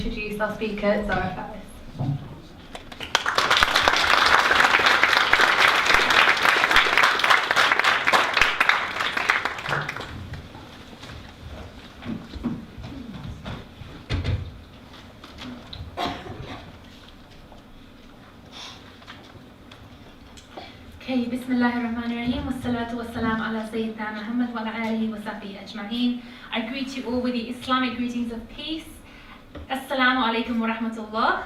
Introduce our speaker, Zara Faris. Okay, Bismillahirrahmanirrahim, wassalatu wassalam ala Sayyidina Muhammad wa ala alihi wa sahbihi ajma'in. I greet you all with the Islamic greetings of peace. Assalamu alaikum wa rahmatullah.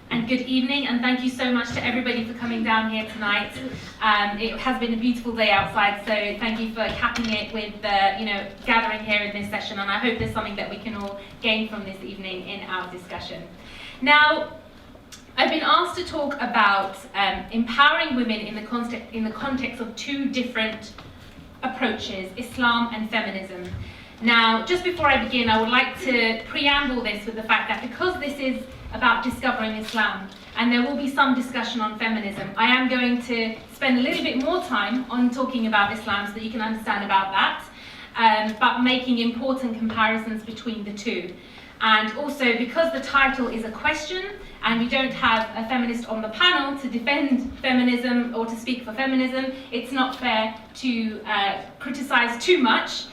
And good evening, and thank you so much to everybody for coming down here tonight. It has been a beautiful day outside, so thank you for capping it with gathering here in this session, and I hope there's something that we can all gain from this evening in our discussion. Now, I've been asked to talk about empowering women in the context of two different approaches, Islam and feminism. Now, just before I begin, I would like to preamble this with the fact that because this is about discovering Islam, and there will be some discussion on feminism, I am going to spend a little bit more time on talking about Islam so that you can understand about that, but making important comparisons between the two. And also, because the title is a question, and we don't have a feminist on the panel to defend feminism or to speak for feminism, it's not fair to criticize too much,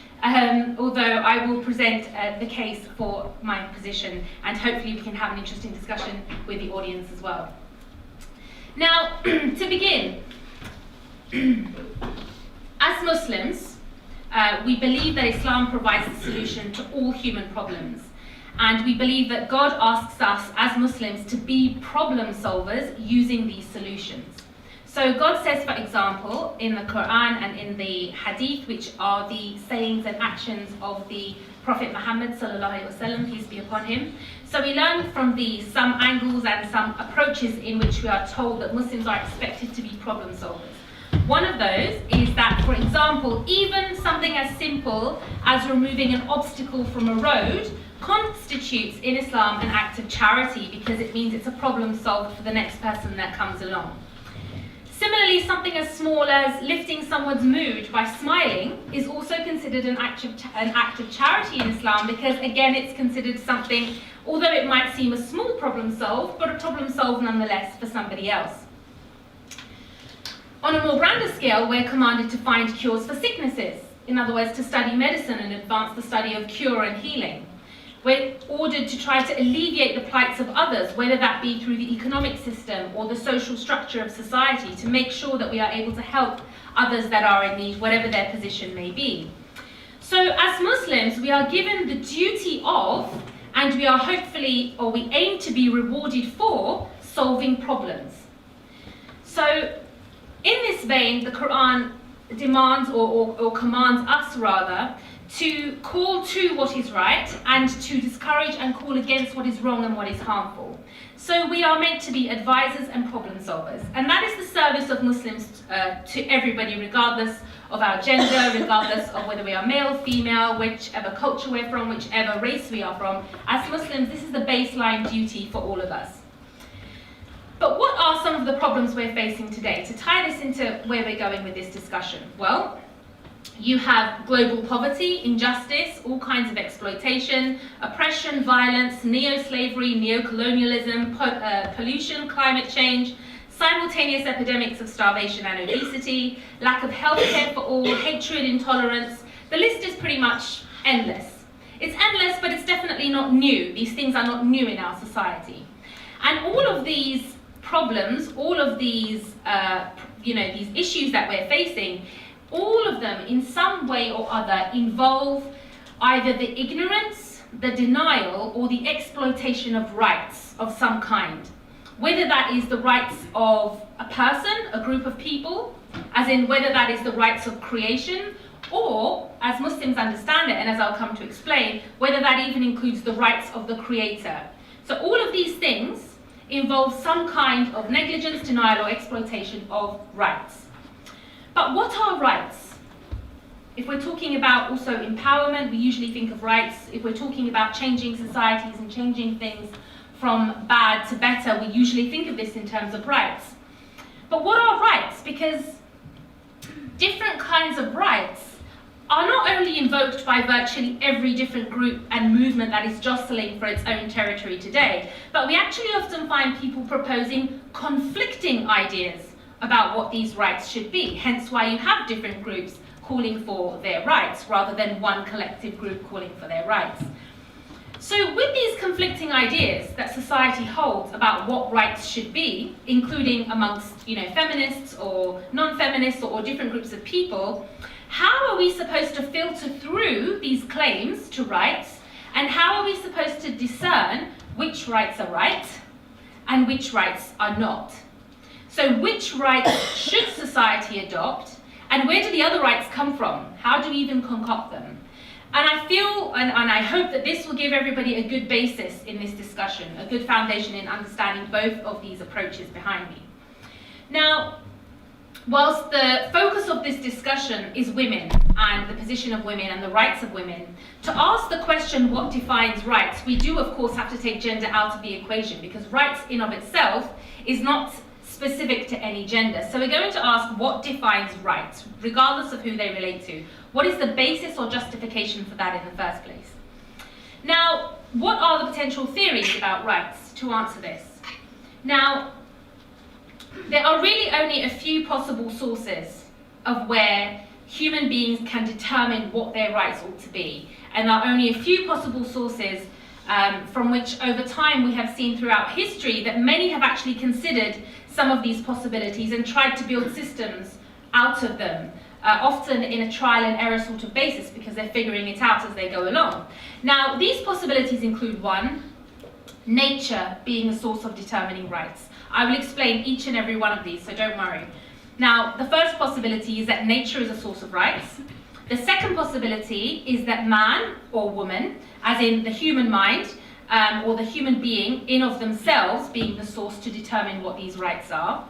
although I will present the case for my position, and hopefully we can have an interesting discussion with the audience as well. Now, to begin, as Muslims, we believe that Islam provides the solution to all human problems. And we believe that God asks us as Muslims to be problem solvers using these solutions. So God says, for example, in the Quran and in the Hadith, which are the sayings and actions of the Prophet Muhammad sallallahu alaihi wasallam, peace be upon him. So we learn from these some angles and some approaches in which we are told that Muslims are expected to be problem solvers. One of those is that, for example, even something as simple as removing an obstacle from a road constitutes in Islam an act of charity, because it means it's a problem solved for the next person that comes along. Similarly, something as small as lifting someone's mood by smiling is also considered an act of charity in Islam, because again it's considered something, although it might seem a small problem solved, but a problem solved nonetheless for somebody else. On a more grander scale, we're commanded to find cures for sicknesses, in other words, to study medicine and advance the study of cure and healing. We're ordered to try to alleviate the plights of others, whether that be through the economic system or the social structure of society, to make sure that we are able to help others that are in need, whatever their position may be. So as Muslims, we are given the duty of, and we are hopefully, or we aim to be rewarded for, solving problems. So in this vein, the Quran demands or commands us rather to call to what is right and to discourage and call against what is wrong and what is harmful. So we are meant to be advisors and problem solvers, and that is the service of Muslims to everybody, regardless of our gender, regardless of whether we are male, female, whichever culture we're from, whichever race we are from. As Muslims, this is the baseline duty for all of us. But what are some of the problems we're facing today? To tie this into where we're going with this discussion, well, you have global poverty, injustice, all kinds of exploitation, oppression, violence, neo-slavery, neo-colonialism, pollution, climate change, simultaneous epidemics of starvation and obesity, lack of healthcare for all, hatred, intolerance. The list is pretty much endless. It's endless, but it's definitely not new. These things are not new in our society. And all of these problems, all of these, these issues that we're facing, all of them in some way or other involve either the ignorance, the denial, or the exploitation of rights of some kind. Whether that is the rights of a person, a group of people, as in whether that is the rights of creation, or, as Muslims understand it, and as I'll come to explain, whether that even includes the rights of the creator. So all of these things involve some kind of negligence, denial, or exploitation of rights. But what are rights? If we're talking about also empowerment, we usually think of rights. If we're talking about changing societies and changing things from bad to better, we usually think of this in terms of rights. But what are rights? Because different kinds of rights are not only invoked by virtually every different group and movement that is jostling for its own territory today, but we actually often find people proposing conflicting ideas about what these rights should be, hence why you have different groups calling for their rights rather than one collective group calling for their rights. So with these conflicting ideas that society holds about what rights should be, including amongst feminists or non-feminists or different groups of people, how are we supposed to filter through these claims to rights, and how are we supposed to discern which rights are right and which rights are not? So which rights should society adopt, and where do the other rights come from? How do we even concoct them? And I feel, and I hope that this will give everybody a good basis in this discussion, a good foundation in understanding both of these approaches behind me. Now, whilst the focus of this discussion is women and the position of women and the rights of women, to ask the question what defines rights, we do of course have to take gender out of the equation, because rights in of itself is not specific to any gender. So we're going to ask what defines rights, regardless of who they relate to. What is the basis or justification for that in the first place? Now, what are the potential theories about rights to answer this? Now, there are really only a few possible sources of where human beings can determine what their rights ought to be. And there are only a few possible sources from which over time we have seen throughout history that many have actually considered some of these possibilities and tried to build systems out of them, often in a trial and error sort of basis, because they're figuring it out as they go along. Now, these possibilities include one, nature being a source of determining rights. I will explain each and every one of these, so don't worry. Now, the first possibility is that nature is a source of rights. The second possibility is that man or woman, as in the human mind, or the human being in of themselves being the source to determine what these rights are.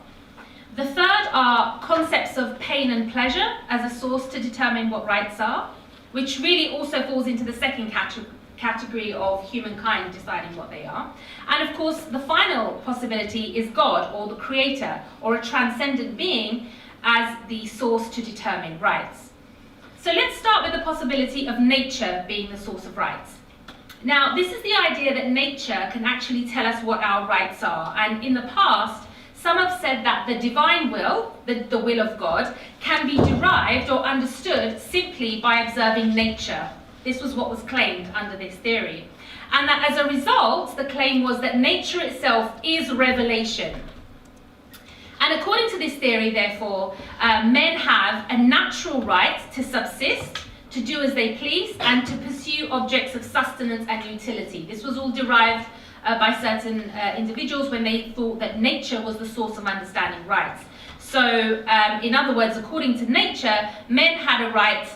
The third are concepts of pain and pleasure as a source to determine what rights are, which really also falls into the second category of humankind deciding what they are. And of course, the final possibility is God, or the creator, or a transcendent being as the source to determine rights. So let's start with the possibility of nature being the source of rights. Now, this is the idea that nature can actually tell us what our rights are. And in the past, some have said that the divine will, the will of God, can be derived or understood simply by observing nature. This was what was claimed under this theory. And that as a result, the claim was that nature itself is revelation. And according to this theory, therefore, men have a natural right to subsist, to do as they please, and to pursue objects of sustenance and utility. This was all derived by certain individuals when they thought that nature was the source of understanding rights. So, in other words, according to nature, men had a right,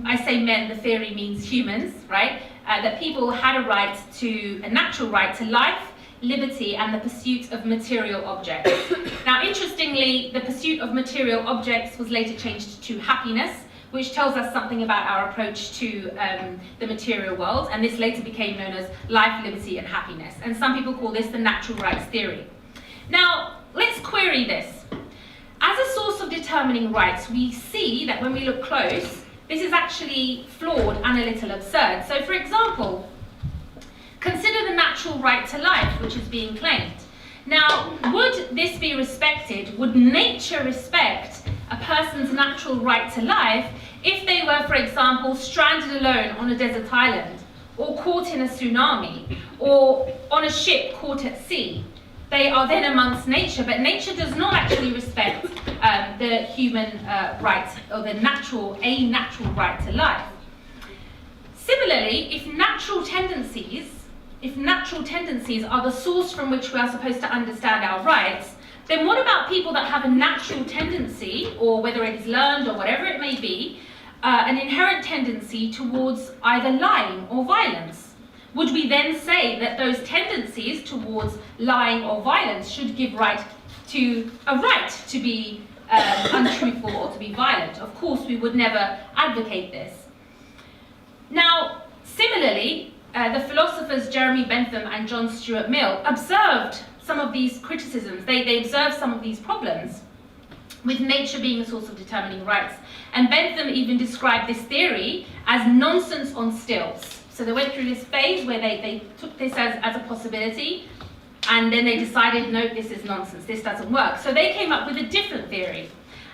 I say men, the theory means humans, right? That people had a natural right to life, liberty, and the pursuit of material objects. Now, interestingly, the pursuit of material objects was later changed to happiness, which tells us something about our approach to the material world, and this later became known as life, liberty, and happiness. And some people call this the natural rights theory. Now, let's query this. As a source of determining rights, we see that when we look close, this is actually flawed and a little absurd. So, for example, consider the natural right to life, which is being claimed. Now, would this be respected? Would nature respect a person's natural right to life if they were, for example, stranded alone on a desert island, or caught in a tsunami, or on a ship caught at sea? They are then amongst nature, but nature does not actually respect the human right, or a natural right to life. Similarly, if natural tendencies are the source from which we are supposed to understand our rights, then what about people that have a natural tendency, or whether it is learned or whatever it may be, an inherent tendency towards either lying or violence? Would we then say that those tendencies towards lying or violence should give a right to be untruthful or to be violent? Of course, we would never advocate this. Now, similarly, the philosophers Jeremy Bentham and John Stuart Mill observed some of these criticisms. They observed some of these problems. with nature being the source of determining rights. And Bentham even described this theory as nonsense on stilts. So they went through this phase where they took this as a possibility, and then they decided, no, this is nonsense, this doesn't work. So they came up with a different theory.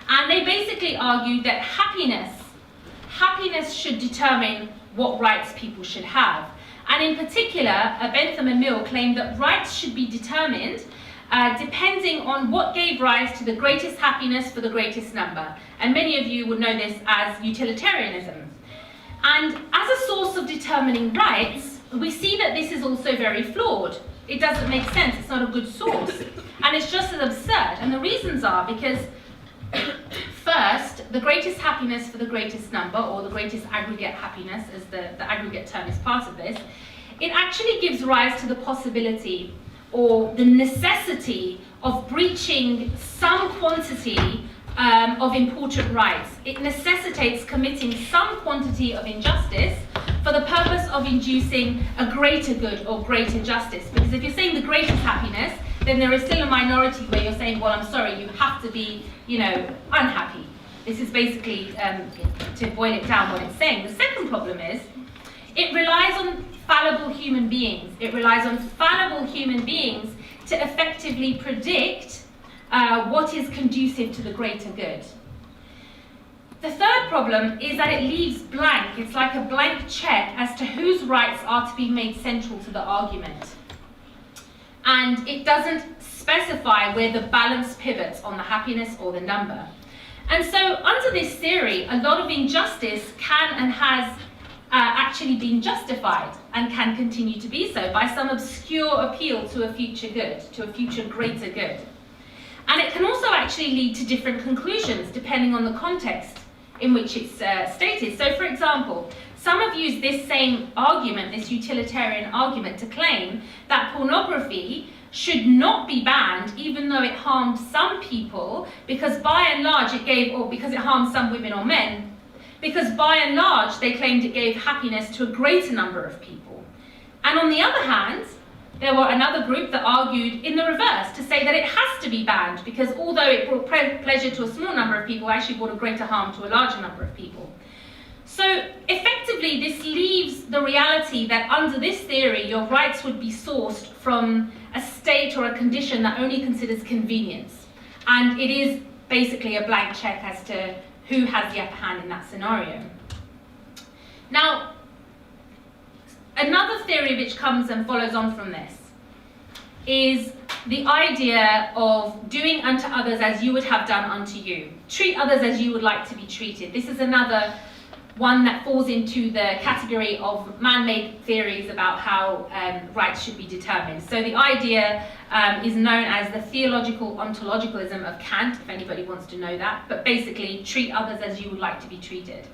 And they basically argued that happiness should determine what rights people should have. And in particular, Bentham and Mill claimed that rights should be determined depending on what gave rise to the greatest happiness for the greatest number. And many of you would know this as utilitarianism. And as a source of determining rights, we see that this is also very flawed. It doesn't make sense, it's not a good source. And it's just as absurd. And the reasons are because, first, the greatest happiness for the greatest number, or the greatest aggregate happiness, as the aggregate term is part of this, it actually gives rise to the possibility or the necessity of breaching some quantity of important rights. It necessitates committing some quantity of injustice for the purpose of inducing a greater good or greater justice. Because if you're saying the greatest happiness, then there is still a minority where you're saying, well, I'm sorry, you have to be, unhappy. This is basically, to boil it down, what it's saying. The second problem is, it relies on fallible human beings. It relies on fallible human beings to effectively predict what is conducive to the greater good. The third problem is that it leaves blank. It's like a blank check as to whose rights are to be made central to the argument. And it doesn't specify where the balance pivots on the happiness or the number. And so under this theory, a lot of injustice can and has actually been justified and can continue to be so by some obscure appeal to a future good, to a future greater good. And it can also actually lead to different conclusions depending on the context in which it's stated. So for example, some have used this same argument, this utilitarian argument, to claim that pornography should not be banned even though it harmed some people, because by and large it gave, or because it harmed some women or men, because by and large they claimed it gave happiness to a greater number of people. And on the other hand, there were another group that argued in the reverse, to say that it has to be banned because although it brought pleasure to a small number of people, it actually brought a greater harm to a larger number of people. So effectively, this leaves the reality that under this theory, your rights would be sourced from a state or a condition that only considers convenience. And it is basically a blank check as to who has the upper hand in that scenario. Now, another theory which comes and follows on from this is the idea of doing unto others as you would have done unto you. Treat others as you would like to be treated. This is another one that falls into the category of man-made theories about how rights should be determined. So the idea is known as the theological ontologicalism of Kant, if anybody wants to know that, but basically treat others as you would like to be treated.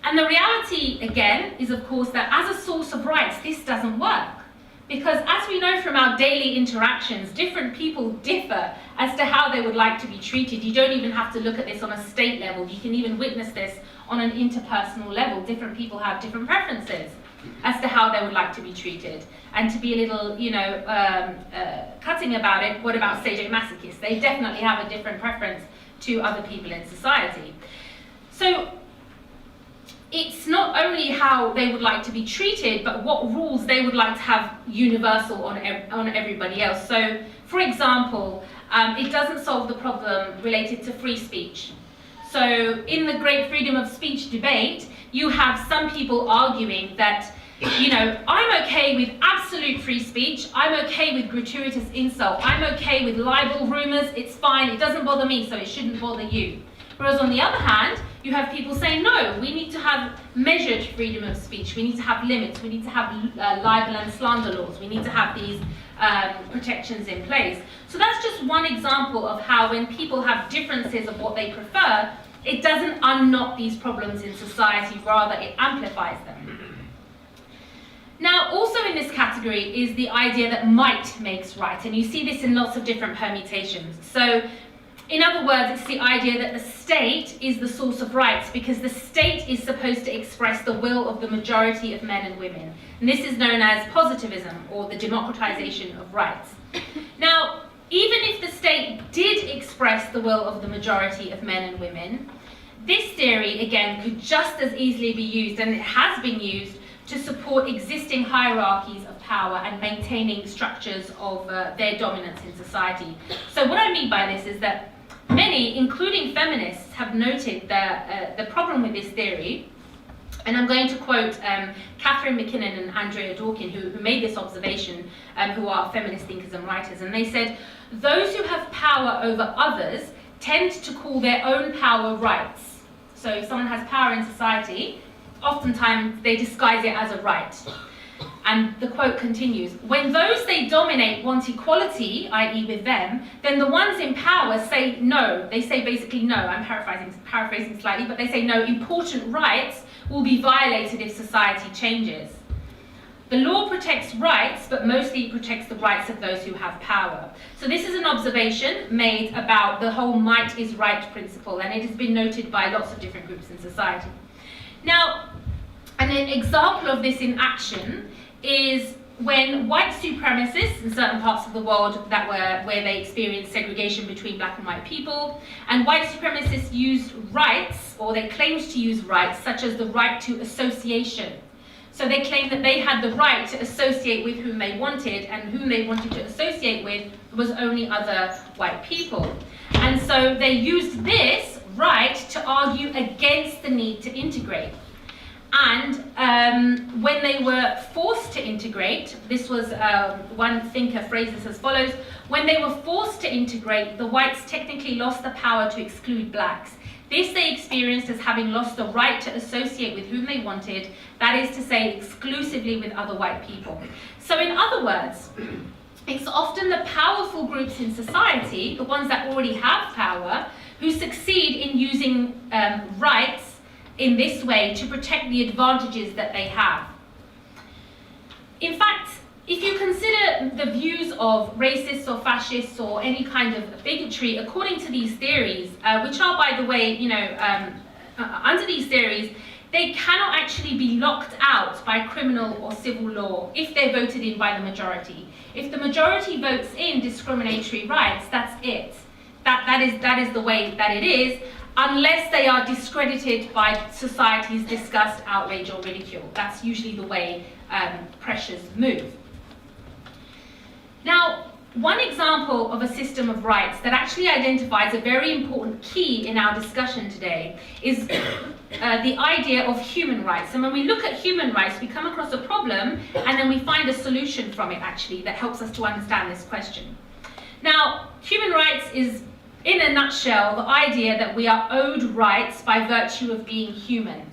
And the reality, again, is of course that as a source of rights, this doesn't work. Because as we know from our daily interactions, different people differ as to how they would like to be treated. You don't even have to look at this on a state level. You can even witness this on an interpersonal level. Different people have different preferences as to how they would like to be treated. And to be a little, cutting about it, what about sadomasochists? They definitely have a different preference to other people in society. So it's not only how they would like to be treated, but what rules they would like to have universal on everybody else. So, for example, it doesn't solve the problem related to free speech. So, in the great freedom of speech debate, you have some people arguing that, I'm okay with absolute free speech, I'm okay with gratuitous insult, I'm okay with libel, rumors, it's fine, it doesn't bother me, so it shouldn't bother you. Whereas on the other hand, you have people saying, no, we need to have measured freedom of speech, we need to have limits, we need to have libel and slander laws, we need to have these protections in place. So that's just one example of how when people have differences of what they prefer, it doesn't unknot these problems in society, rather it amplifies them. Now, also in this category is the idea that might makes right, and you see this in lots of different permutations. So, in other words, it's the idea that the state is the source of rights because the state is supposed to express the will of the majority of men and women. And this is known as positivism, or the democratization of rights. Now, even if the state did express the will of the majority of men and women, this theory, again, could just as easily be used, and it has been used, to support existing hierarchies of power and maintaining structures of their dominance in society. So what I mean by this is that many, including feminists, have noted the problem with this theory. And I'm going to quote Catherine McKinnon and Andrea Dawkins, who made this observation, who are feminist thinkers and writers. And they said, those who have power over others tend to call their own power rights. So if someone has power in society, oftentimes they disguise it as a right. And the quote continues, when those they dominate want equality, i.e. with them, then the ones in power say no. They say basically no. I'm paraphrasing slightly, but they say no, important rights will be violated if society changes. The law protects rights, but mostly it protects the rights of those who have power. So this is an observation made about the whole might is right principle, and it has been noted by lots of different groups in society. Now, an example of this in action is when white supremacists in certain parts of the world where they experienced segregation between black and white people, and white supremacists used rights, or they claimed to use rights, such as the right to association. So they claimed that they had the right to associate with whom they wanted, and whom they wanted to associate with was only other white people. And so they used this right to argue against the need to integrate. And when they were forced to integrate, this was one thinker phrased this as follows: when they were forced to integrate, the whites technically lost the power to exclude blacks. This they experienced as having lost the right to associate with whom they wanted, that is to say, exclusively with other white people. So in other words, it's often the powerful groups in society, the ones that already have power, who succeed in using rights in this way to protect the advantages that they have. In fact, if you consider the views of racists or fascists or any kind of bigotry, according to these theories, which are, by the way, under these theories, they cannot actually be locked out by criminal or civil law if they're voted in by the majority. If the majority votes in discriminatory rights, that's it. That is the way that it is, unless they are discredited by society's disgust, outrage, or ridicule. That's usually the way pressures move. Now, one example of a system of rights that actually identifies a very important key in our discussion today is the idea of human rights. And when we look at human rights, we come across a problem, and then we find a solution from it, actually, that helps us to understand this question. Now, human rights is, in a nutshell, the idea that we are owed rights by virtue of being human.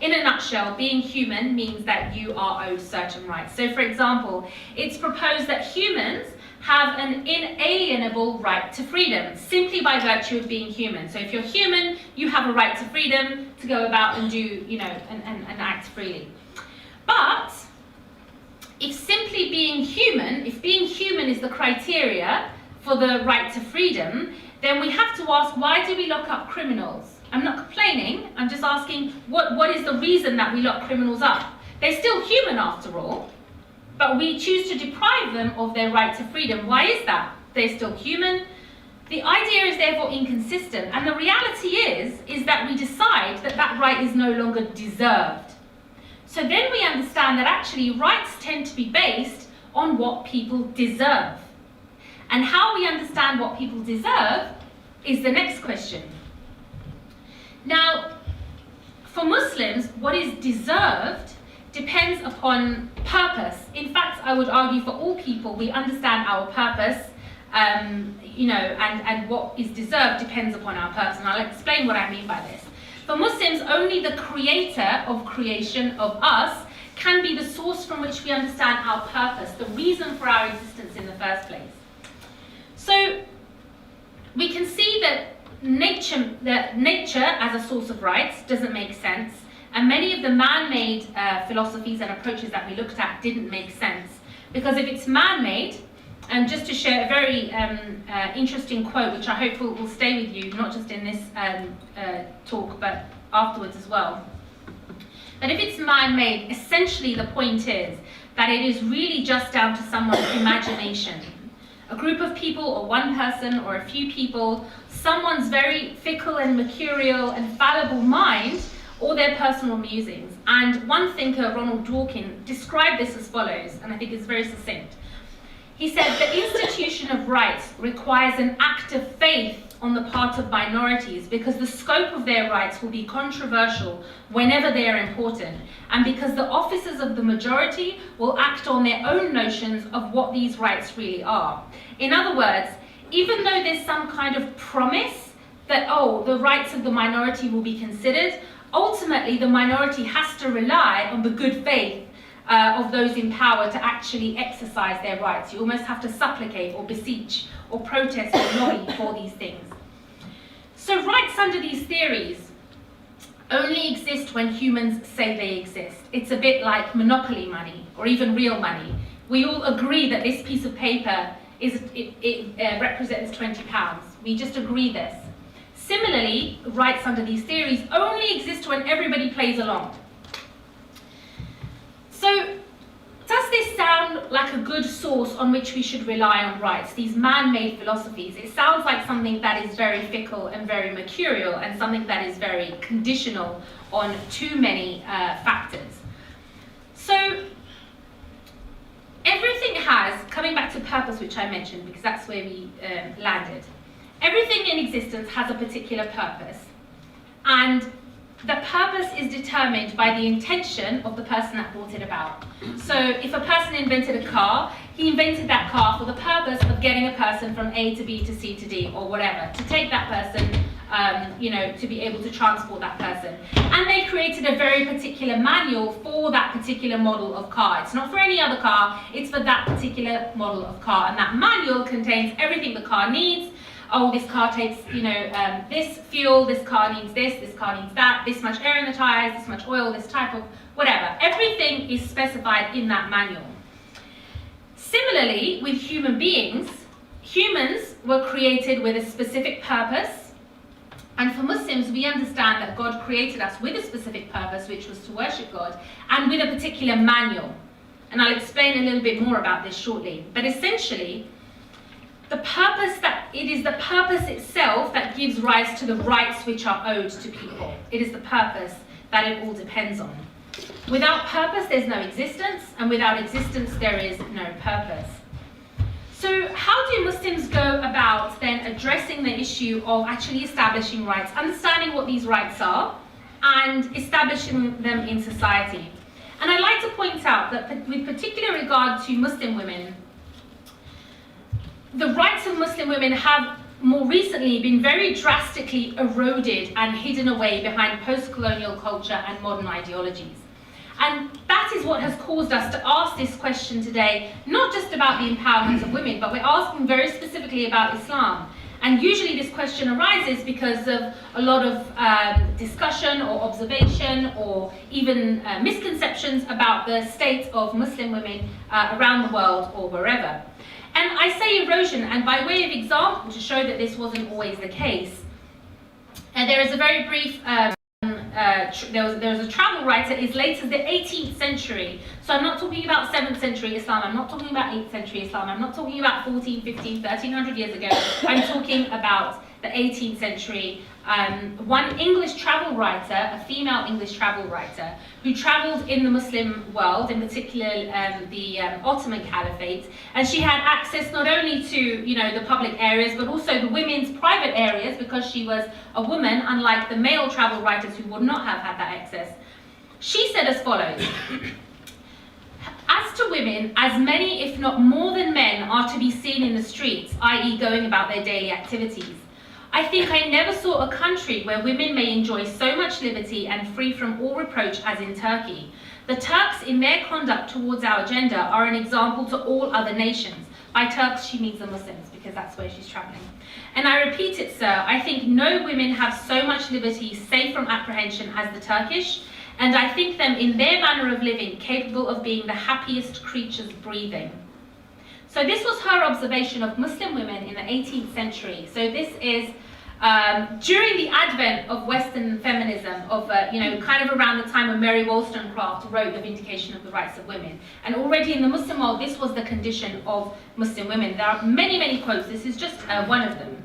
In a nutshell, being human means that you are owed certain rights. So, for example, it's proposed that humans have an inalienable right to freedom, simply by virtue of being human. So if you're human, you have a right to freedom to go about and do, and act freely. But if simply being human, if being human is the criteria for the right to freedom, then we have to ask, why do we lock up criminals? I'm not complaining, I'm just asking, what is the reason that we lock criminals up? They're still human after all, but we choose to deprive them of their right to freedom. Why is that? They're still human. The idea is therefore inconsistent, and the reality is that we decide that that right is no longer deserved. So then we understand that actually rights tend to be based on what people deserve. And how we understand what people deserve is the next question. Now, for Muslims, what is deserved depends upon purpose. In fact, I would argue for all people, we understand our purpose, and what is deserved depends upon our purpose. And I'll explain what I mean by this. For Muslims, only the creator of creation, of us, can be the source from which we understand our purpose, the reason for our existence in the first place. So we can see that nature as a source of rights doesn't make sense, and many of the man-made philosophies and approaches that we looked at didn't make sense, because if it's man-made, and just to share a very interesting quote, which I hope will stay with you, not just in this talk, but afterwards as well, that if it's man-made, essentially the point is that it is really just down to someone's imagination. A group of people, or one person, or a few people, someone's very fickle and mercurial and fallible mind, or their personal musings. And one thinker, Ronald Dworkin, described this as follows, and I think it's very succinct. He said, the institution of rights requires an act of faith on the part of minorities because the scope of their rights will be controversial whenever they are important, and because the officers of the majority will act on their own notions of what these rights really are. In other words, even though there's some kind of promise that, oh, the rights of the minority will be considered, ultimately the minority has to rely on the good faith of those in power to actually exercise their rights. You almost have to supplicate or beseech or protest or lobby for these things. So rights under these theories only exist when humans say they exist. It's a bit like monopoly money or even real money. We all agree that this piece of paper represents £20. We just agree this. Similarly, rights under these theories only exist when everybody plays along. So, does this sound like a good source on which we should rely on rights, these man-made philosophies? It sounds like something that is very fickle and very mercurial and something that is very conditional on too many factors. So, everything has, coming back to purpose, which I mentioned, because that's where we landed, everything in existence has a particular purpose. And the purpose is determined by the intention of the person that brought it about. So if a person invented a car, he invented that car for the purpose of getting a person from A to B to C to D or whatever, to take that person, to be able to transport that person. And they created a very particular manual for that particular model of car. It's not for any other car, it's for that particular model of car. And that manual contains everything the car needs. Oh, this car takes, this fuel, this car needs this car needs that, this much air in the tires, this much oil, this type of whatever. Everything is specified in that manual. Similarly, with human beings, humans were created with a specific purpose. And for Muslims, we understand that God created us with a specific purpose, which was to worship God, and with a particular manual. And I'll explain a little bit more about this shortly. But essentially, it is the purpose itself that gives rise to the rights which are owed to people. It is the purpose that it all depends on. Without purpose, there's no existence, and without existence, there is no purpose. So how do Muslims go about then addressing the issue of actually establishing rights, understanding what these rights are, and establishing them in society? And I'd like to point out that with particular regard to Muslim women, the rights of Muslim women have more recently been very drastically eroded and hidden away behind post-colonial culture and modern ideologies. And that is what has caused us to ask this question today, not just about the empowerment of women, but we're asking very specifically about Islam. And usually this question arises because of a lot of discussion or observation or even misconceptions about the state of Muslim women around the world or wherever. And I say erosion, and by way of example, to show that this wasn't always the case, there is a very brief, there was a travel writer as late as the 18th century. So I'm not talking about 7th century Islam, I'm not talking about 8th century Islam, I'm not talking about 14, 15, 1300 years ago. I'm talking about the 18th century. One English travel writer, a female English travel writer, who traveled in the Muslim world, in particular the Ottoman Caliphate, and she had access not only to the public areas, but also the women's private areas, because she was a woman, unlike the male travel writers who would not have had that access. She said as follows: as to women, as many, if not more than men, are to be seen in the streets, i.e. going about their daily activities. I think I never saw a country where women may enjoy so much liberty and free from all reproach as in Turkey. The Turks, in their conduct towards our gender, are an example to all other nations. By Turks, she means the Muslims, because that's where she's traveling. And I repeat it, sir, I think no women have so much liberty, safe from apprehension, as the Turkish, and I think them in their manner of living capable of being the happiest creatures breathing. So this was her observation of Muslim women in the 18th century. So this is During the advent of Western feminism, of kind of around the time when Mary Wollstonecraft wrote The Vindication of the Rights of Women, and already in the Muslim world, this was the condition of Muslim women. There are many, many quotes. This is just one of them.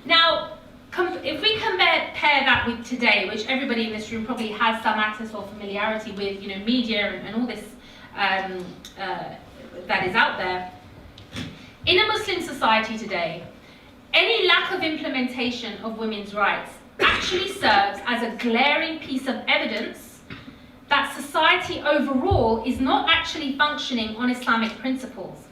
Now, if we compare that with today, which everybody in this room probably has some access or familiarity with, media and all this that is out there, in a Muslim society today, any lack of implementation of women's rights actually serves as a glaring piece of evidence that society overall is not actually functioning on Islamic principles.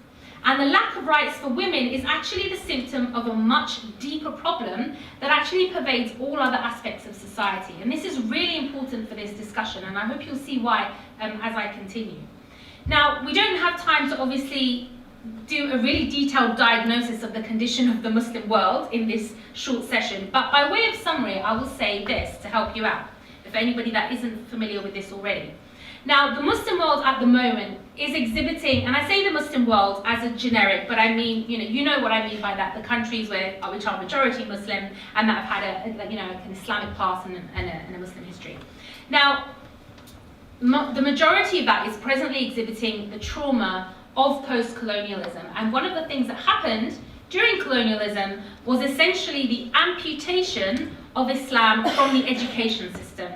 And the lack of rights for women is actually the symptom of a much deeper problem that actually pervades all other aspects of society. And this is really important for this discussion, and I hope you'll see why as I continue. Now, we don't have time to obviously do a really detailed diagnosis of the condition of the Muslim world in this short session, but by way of summary, I will say this to help you out, if anybody that isn't familiar with this already. Now, the Muslim world at the moment is exhibiting, and I say the Muslim world as a generic, but I mean, you know what I mean by that, the countries which are majority Muslim and that have had an Islamic past and a Muslim history. Now, the majority of that is presently exhibiting the trauma of post-colonialism, and one of the things that happened during colonialism was essentially the amputation of Islam from the education system.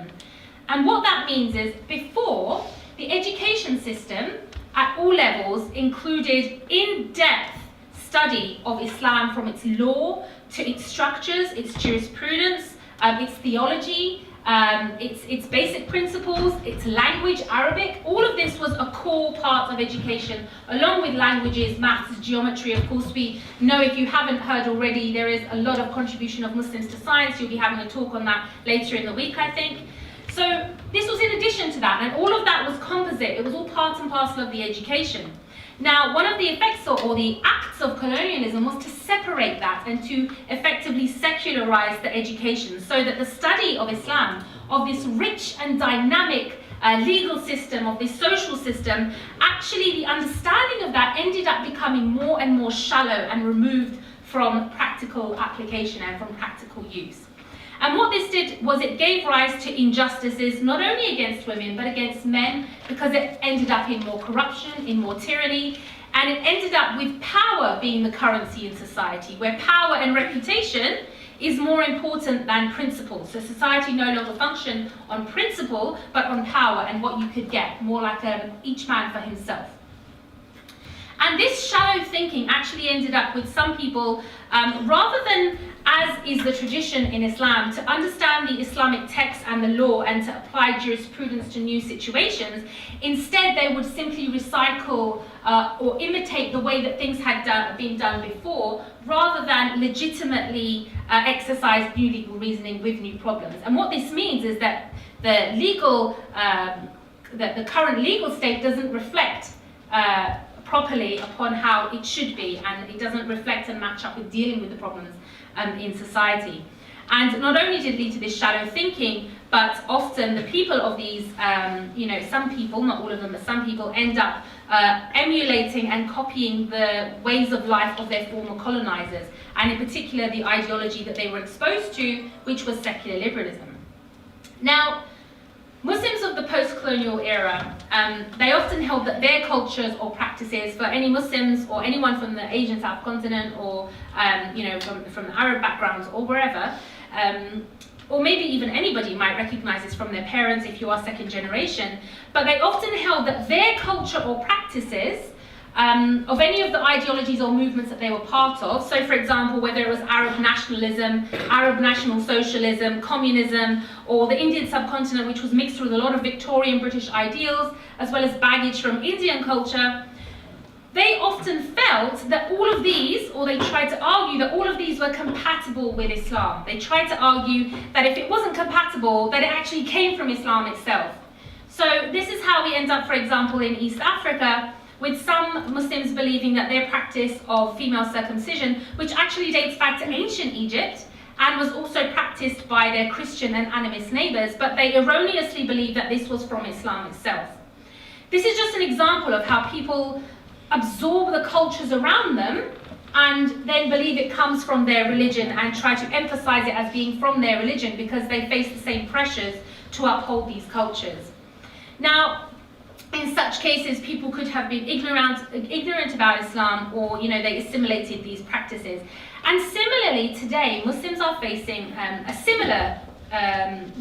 And what that means is, before, the education system at all levels included in-depth study of Islam, from its law to its structures, its jurisprudence, its theology, its basic principles, its language, Arabic. All of this was a core part of education, along with languages, maths, geometry. Of course, we know, if you haven't heard already, there is a lot of contribution of Muslims to science. You'll be having a talk on that later in the week, I think. So this was in addition to that, and all of that was composite. It was all part and parcel of the education. Now, one of the effects or the acts of colonialism was to separate that and to effectively secularize the education, so that the study of Islam, of this rich and dynamic legal system, of this social system, actually the understanding of that ended up becoming more and more shallow and removed from practical application and from practical use. And what this did was it gave rise to injustices, not only against women, but against men, because it ended up in more corruption, in more tyranny, and it ended up with power being the currency in society, where power and reputation is more important than principle. So society no longer functioned on principle, but on power and what you could get, more like each man for himself. And this shallow thinking actually ended up with some people, rather than, as is the tradition in Islam, to understand the Islamic text and the law and to apply jurisprudence to new situations, instead they would simply recycle or imitate the way that things had been done before, rather than legitimately exercise new legal reasoning with new problems. And what this means is that the current legal state doesn't reflect properly upon how it should be, and it doesn't reflect and match up with dealing with the problems in society. And not only did it lead to this shallow thinking, but often the people of these, some people, not all of them, but some people end up emulating and copying the ways of life of their former colonizers, and in particular the ideology that they were exposed to, which was secular liberalism. Now, Muslims of the post-colonial era, they often held that their cultures or practices, for any Muslims or anyone from the Asian subcontinent or from the Arab backgrounds or wherever, or maybe even anybody might recognize this from their parents if you are second generation, but they often held that their culture or practices of any of the ideologies or movements that they were part of, so for example, whether it was Arab nationalism, Arab national socialism, communism, or the Indian subcontinent, which was mixed with a lot of Victorian British ideals, as well as baggage from Indian culture, they often felt that all of these, or they tried to argue that all of these were compatible with Islam. They tried to argue that if it wasn't compatible, that it actually came from Islam itself. So this is how we end up, for example, in East Africa, with some Muslims believing that their practice of female circumcision, which actually dates back to ancient Egypt and was also practiced by their Christian and animist neighbors, but they erroneously believe that this was from Islam itself. This is just an example of how people absorb the cultures around them and then believe it comes from their religion and try to emphasize it as being from their religion because they face the same pressures to uphold these cultures. Now, in such cases, people could have been ignorant about Islam, or they assimilated these practices. And similarly, today, Muslims are facing a similar,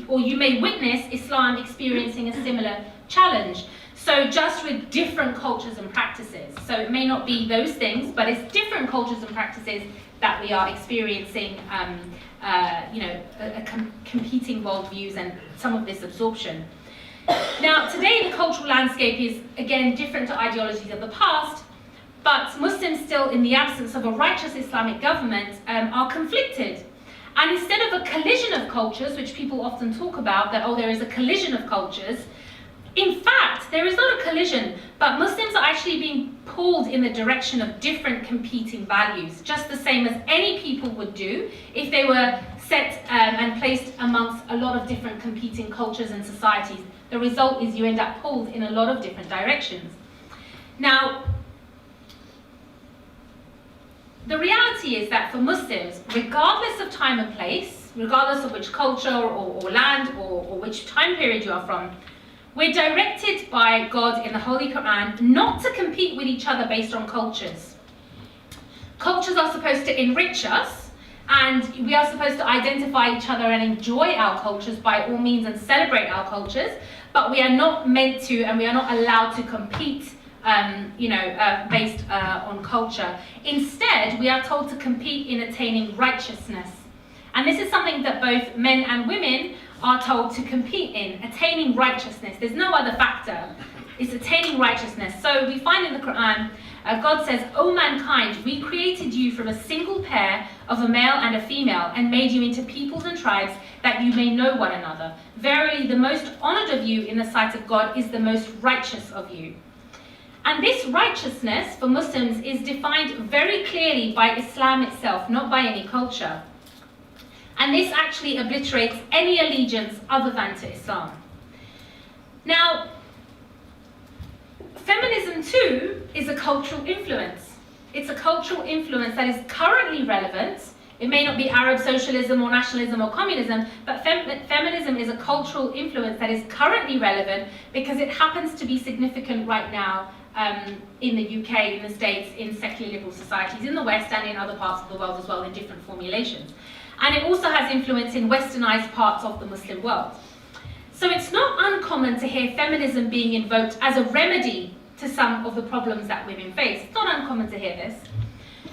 or you may witness Islam experiencing a similar challenge. So just with different cultures and practices. So it may not be those things, but it's different cultures and practices that we are experiencing, competing worldviews and some of this absorption. Now, today the cultural landscape is, again, different to ideologies of the past, but Muslims still, in the absence of a righteous Islamic government, are conflicted. And instead of a collision of cultures, which people often talk about, that, there is a collision of cultures, in fact, there is not a collision, but Muslims are actually being pulled in the direction of different competing values, just the same as any people would do if they were set and placed amongst a lot of different competing cultures and societies. The result is you end up pulled in a lot of different directions. Now, the reality is that for Muslims, regardless of time and place, regardless of which culture or land or which time period you are from, we're directed by God in the Holy Quran not to compete with each other based on cultures. Cultures are supposed to enrich us, and we are supposed to identify each other and enjoy our cultures by all means and celebrate our cultures, but we are not meant to, and we are not allowed to compete based on culture. Instead, we are told to compete in attaining righteousness. And this is something that both men and women are told to compete in, attaining righteousness. There's no other factor. It's attaining righteousness. So we find in the Quran, God says, "O mankind, we created you from a single pair of a male and a female, and made you into peoples and tribes, that you may know one another. Verily, the most honored of you in the sight of God is the most righteous of you." And this righteousness for Muslims is defined very clearly by Islam itself, not by any culture. And this actually obliterates any allegiance other than to Islam. Now, feminism too is a cultural influence. It's a cultural influence that is currently relevant. It may not be Arab socialism or nationalism or communism, but feminism is a cultural influence that is currently relevant because it happens to be significant right now in the UK, in the States, in secular liberal societies, in the West and in other parts of the world as well, in different formulations. And it also has influence in westernized parts of the Muslim world. So it's not uncommon to hear feminism being invoked as a remedy to some of the problems that women face. It's not uncommon to hear this.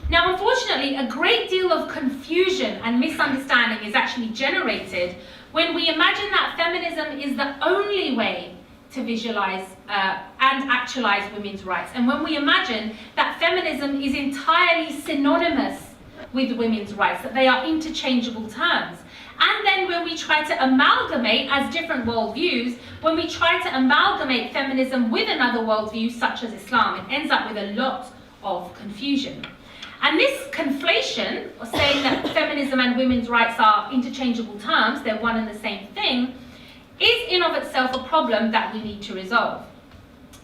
Now, unfortunately, a great deal of confusion and misunderstanding is actually generated when we imagine that feminism is the only way to visualize and actualize women's rights. And when we imagine that feminism is entirely synonymous with women's rights, that they are interchangeable terms. And then when we try to amalgamate as different worldviews, when we try to amalgamate feminism with another worldview such as Islam, it ends up with a lot of confusion. And this conflation, or saying that feminism and women's rights are interchangeable terms, they're one and the same thing, is in of itself a problem that we need to resolve.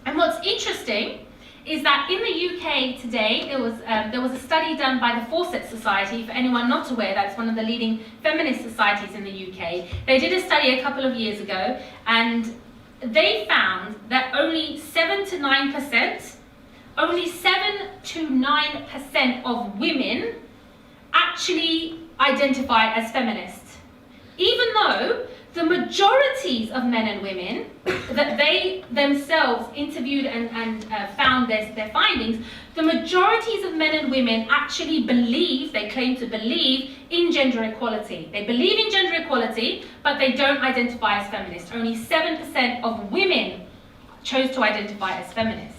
And what's interesting is that in the UK today, there was a study done by the Fawcett Society. For anyone not aware, that's one of the leading feminist societies in the UK. They did a study a couple of years ago, and they found that only 7 to 9% of women actually identify as feminists, even though the majorities of men and women that they themselves interviewed and found their findings, the majorities of men and women actually believe, they claim to believe, in gender equality. They believe in gender equality, but they don't identify as feminist. Only 7% of women chose to identify as feminist.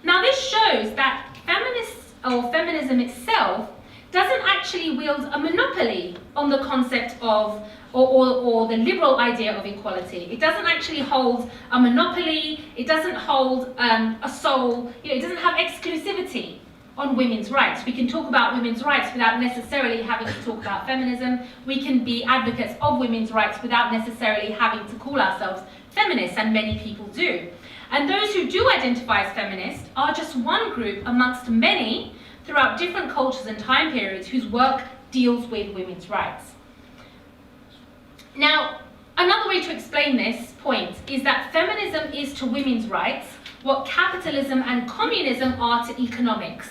Now this shows that feminists, or feminism itself, doesn't actually wield a monopoly on the concept of or the liberal idea of equality. It doesn't actually hold a monopoly, it doesn't hold a sole, it doesn't have exclusivity on women's rights. We can talk about women's rights without necessarily having to talk about feminism. We can be advocates of women's rights without necessarily having to call ourselves feminists, and many people do. And those who do identify as feminists are just one group amongst many throughout different cultures and time periods whose work deals with women's rights. Now, another way to explain this point is that feminism is to women's rights what capitalism and communism are to economics.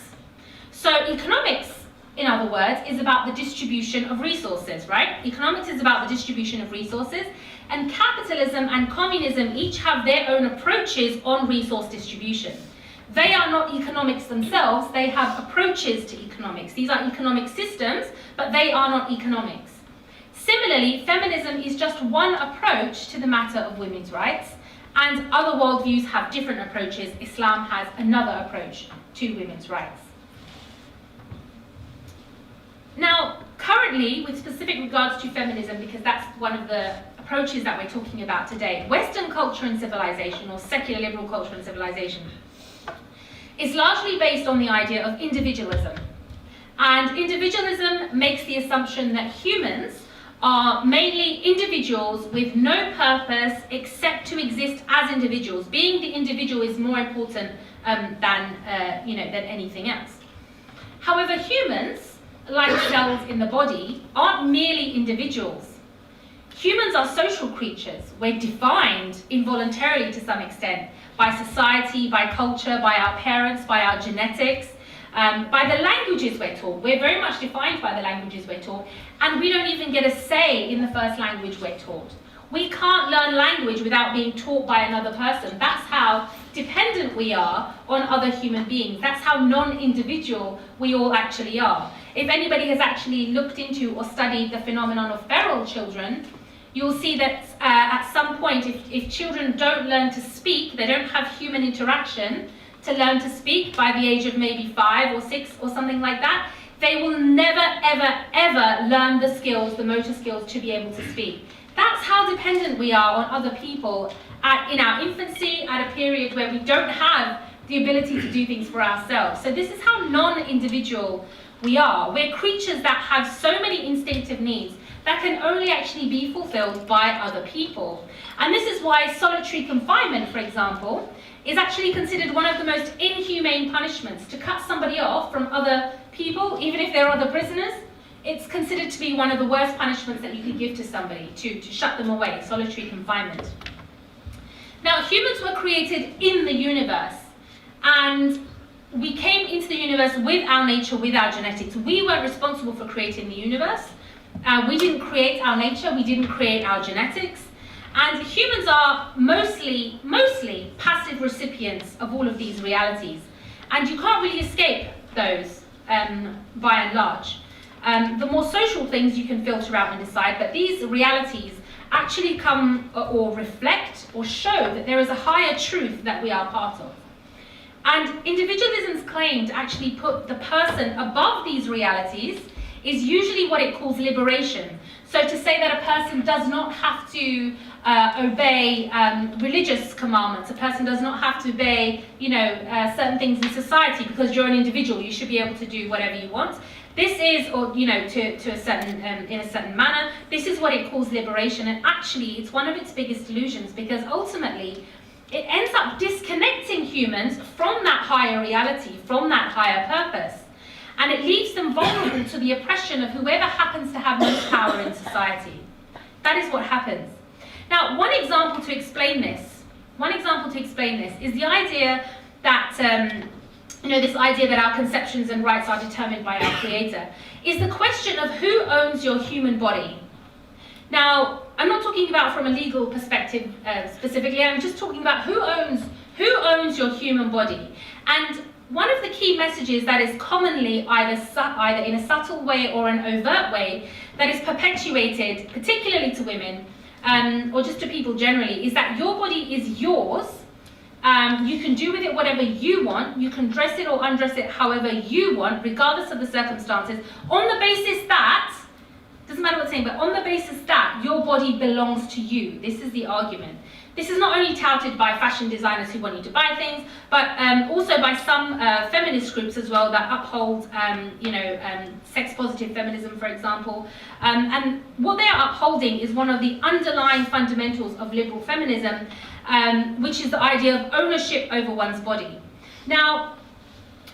So economics, in other words, is about the distribution of resources, right? Economics is about the distribution of resources, and capitalism and communism each have their own approaches on resource distribution. They are not economics themselves, they have approaches to economics. These are economic systems, but they are not economics. Similarly, feminism is just one approach to the matter of women's rights, and other worldviews have different approaches. Islam has another approach to women's rights. Now, currently, with specific regards to feminism, because that's one of the approaches that we're talking about today, Western culture and civilization, or secular liberal culture and civilization, is largely based on the idea of individualism. And individualism makes the assumption that humans are mainly individuals with no purpose except to exist as individuals. Being the individual is more important than anything else. However, humans, like cells in the body, aren't merely individuals. Humans are social creatures. We're defined involuntarily to some extent by society, by culture, by our parents, by our genetics, by the languages we're taught. We're very much defined by the languages we're taught, and we don't even get a say in the first language we're taught. We can't learn language without being taught by another person. That's how dependent we are on other human beings. That's how non-individual we all actually are. If anybody has actually looked into or studied the phenomenon of feral children, you'll see that at some point, if children don't learn to speak, they don't have human interaction to learn to speak by the age of maybe 5 or 6 or something like that, they will never, ever, ever learn the skills, the motor skills to be able to speak. That's how dependent we are on other people in our infancy, at a period where we don't have the ability to do things for ourselves. So this is how non-individual we are. We're creatures that have so many instinctive needs that can only actually be fulfilled by other people. And this is why solitary confinement, for example, is actually considered one of the most inhumane punishments. To cut somebody off from other people, even if they're other prisoners, it's considered to be one of the worst punishments that you could give to somebody, to shut them away, solitary confinement. Now, humans were created in the universe, and we came into the universe with our nature, with our genetics. We weren't responsible for creating the universe. We didn't create our nature, we didn't create our genetics. And humans are mostly passive recipients of all of these realities. And you can't really escape those by and large. The more social things you can filter out and decide, but these realities actually come or reflect or show that there is a higher truth that we are part of. And individualism's claim to actually put the person above these realities is usually what it calls liberation. So to say that a person does not have to obey religious commandments, a person does not have to obey, certain things in society because you're an individual, you should be able to do whatever you want. This is, or to a certain, in a certain manner, this is what it calls liberation, and actually it's one of its biggest delusions, because ultimately it ends up disconnecting humans from that higher reality, from that higher purpose, and it leaves them vulnerable to the oppression of whoever happens to have most power in society. That is what happens. Now, one example to explain this is the idea that this idea that our conceptions and rights are determined by our creator, is the question of who owns your human body. Now, I'm not talking about from a legal perspective specifically, I'm just talking about who owns your human body. And one of the key messages that is commonly either in a subtle way or an overt way that is perpetuated, particularly to women, or just to people generally, is that your body is yours. You can do with it whatever you want. You can dress it or undress it however you want, regardless of the circumstances, on the basis that, doesn't matter what it's saying, but on the basis that your body belongs to you. This is the argument. This is not only touted by fashion designers who want you to buy things, but also by some feminist groups as well that uphold, sex-positive feminism, for example. And what they are upholding is one of the underlying fundamentals of liberal feminism, which is the idea of ownership over one's body. Now,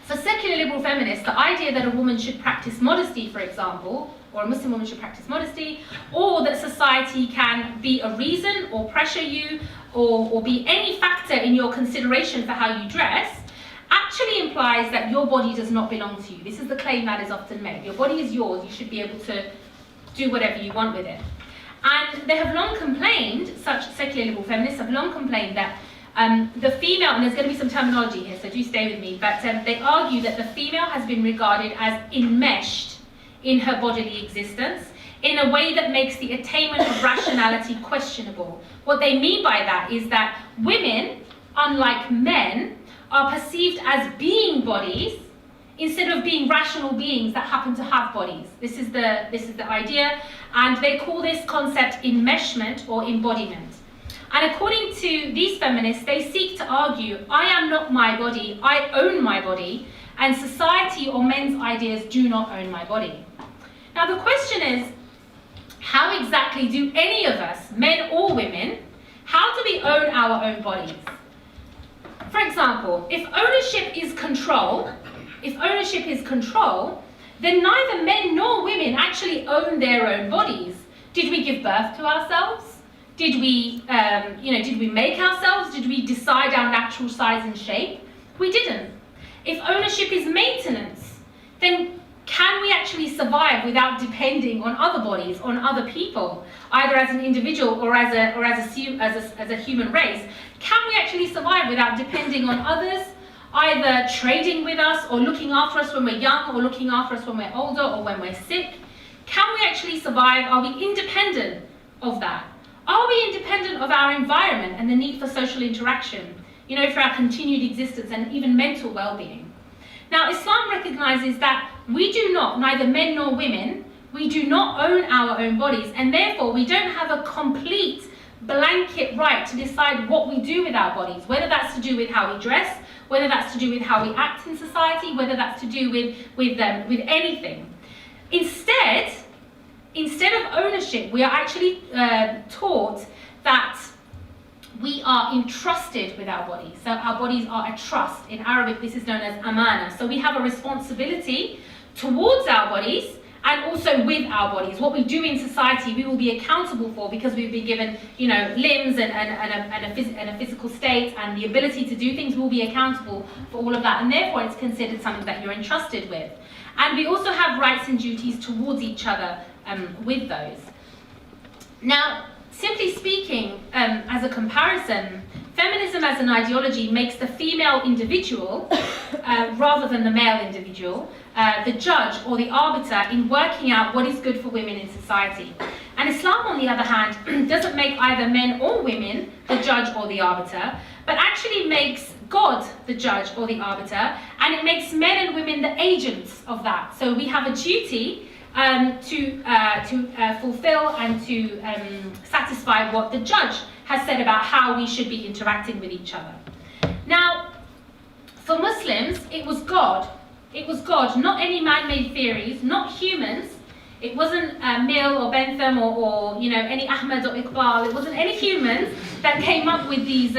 For secular liberal feminists, the idea that a woman should practice modesty, for example, or a Muslim woman should practice modesty, or that society can be a reason or pressure you or be any factor in your consideration for how you dress, actually implies that your body does not belong to you. This is the claim that is often made. Your body is yours, you should be able to do whatever you want with it. And they have long complained, such secular liberal feminists have long complained that the female, and there's going to be some terminology here, so do stay with me, but they argue that the female has been regarded as enmeshed in her bodily existence in a way that makes the attainment of rationality questionable. What they mean by that is that women, unlike men, are perceived as being bodies instead of being rational beings that happen to have bodies. This is the idea, and they call this concept enmeshment or embodiment. And according to these feminists, they seek to argue, I am not my body, I own my body, and society or men's ideas do not own my body. Now the question is, how exactly do any of us, men or women, how do we own our own bodies? For example, if ownership is control, then neither men nor women actually own their own bodies. Did we give birth to ourselves? Did we make ourselves? Did we decide our natural size and shape? We didn't. If ownership is maintenance, then can we actually survive without depending on other bodies, on other people, either as an individual or as a human race? Can we actually survive without depending on others, either trading with us or looking after us when we're young or looking after us when we're older or when we're sick? Can we actually survive? Are we independent of that? Are we independent of our environment and the need for social interaction, for our continued existence and even mental well-being? Now, Islam recognizes that we do not, neither men nor women, we do not own our own bodies, and therefore we don't have a complete blanket right to decide what we do with our bodies, whether that's to do with how we dress, whether that's to do with how we act in society, whether that's to do with anything. Instead of ownership, we are actually taught that we are entrusted with our bodies. So our bodies are a trust. In Arabic, this is known as amana. So we have a responsibility towards our bodies and also with our bodies. What we do in society, we will be accountable for because we've been given, limbs and a physical state and the ability to do things. We'll be accountable for all of that, and therefore it's considered something that you're entrusted with. And we also have rights and duties towards each other with those. Now, simply speaking, as a comparison, feminism as an ideology makes the female individual, rather than the male individual, the judge or the arbiter in working out what is good for women in society. And Islam, on the other hand, doesn't make either men or women the judge or the arbiter, but actually makes God the judge or the arbiter, and it makes men and women the agents of that. So we have a duty to fulfill and to satisfy what the judge has said about how we should be interacting with each other. Now, for Muslims, it was God. It was God, not any man-made theories, not humans. It wasn't Mill or Bentham or any Ahmed or Iqbal. It wasn't any humans that came up with these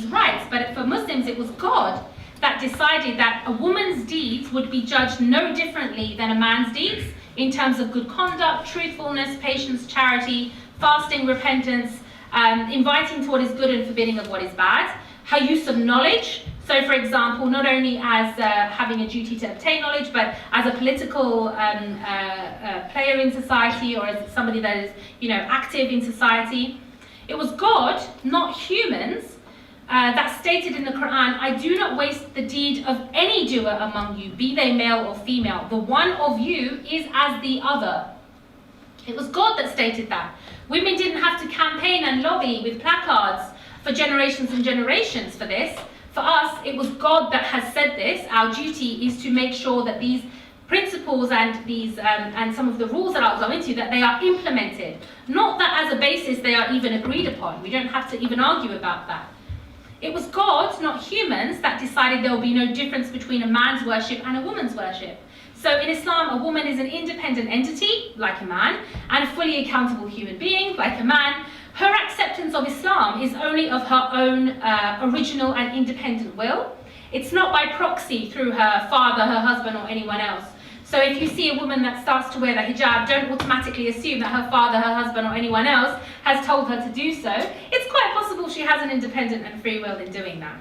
rights. But for Muslims, it was God that decided that a woman's deeds would be judged no differently than a man's deeds in terms of good conduct, truthfulness, patience, charity, fasting, repentance, inviting to what is good and forbidding of what is bad, her use of knowledge. So, for example, not only as having a duty to obtain knowledge, but as a political player in society, or as somebody that is, active in society. It was God, not humans, that stated in the Quran, I do not waste the deed of any doer among you, be they male or female. The one of you is as the other. It was God that stated that. Women didn't have to campaign and lobby with placards for generations and generations for this. For us, it was God that has said this. Our duty is to make sure that these principles and these and some of the rules that I'll go into, that they are implemented. Not that as a basis they are even agreed upon. We don't have to even argue about that. It was God, not humans, that decided there will be no difference between a man's worship and a woman's worship. So in Islam, a woman is an independent entity, like a man, and a fully accountable human being, like a man. Her acceptance of Islam is only of her own original and independent will. It's not by proxy through her father, her husband, or anyone else. So if you see a woman that starts to wear the hijab, don't automatically assume that her father, her husband, or anyone else has told her to do so. It's quite possible she has an independent and free will in doing that.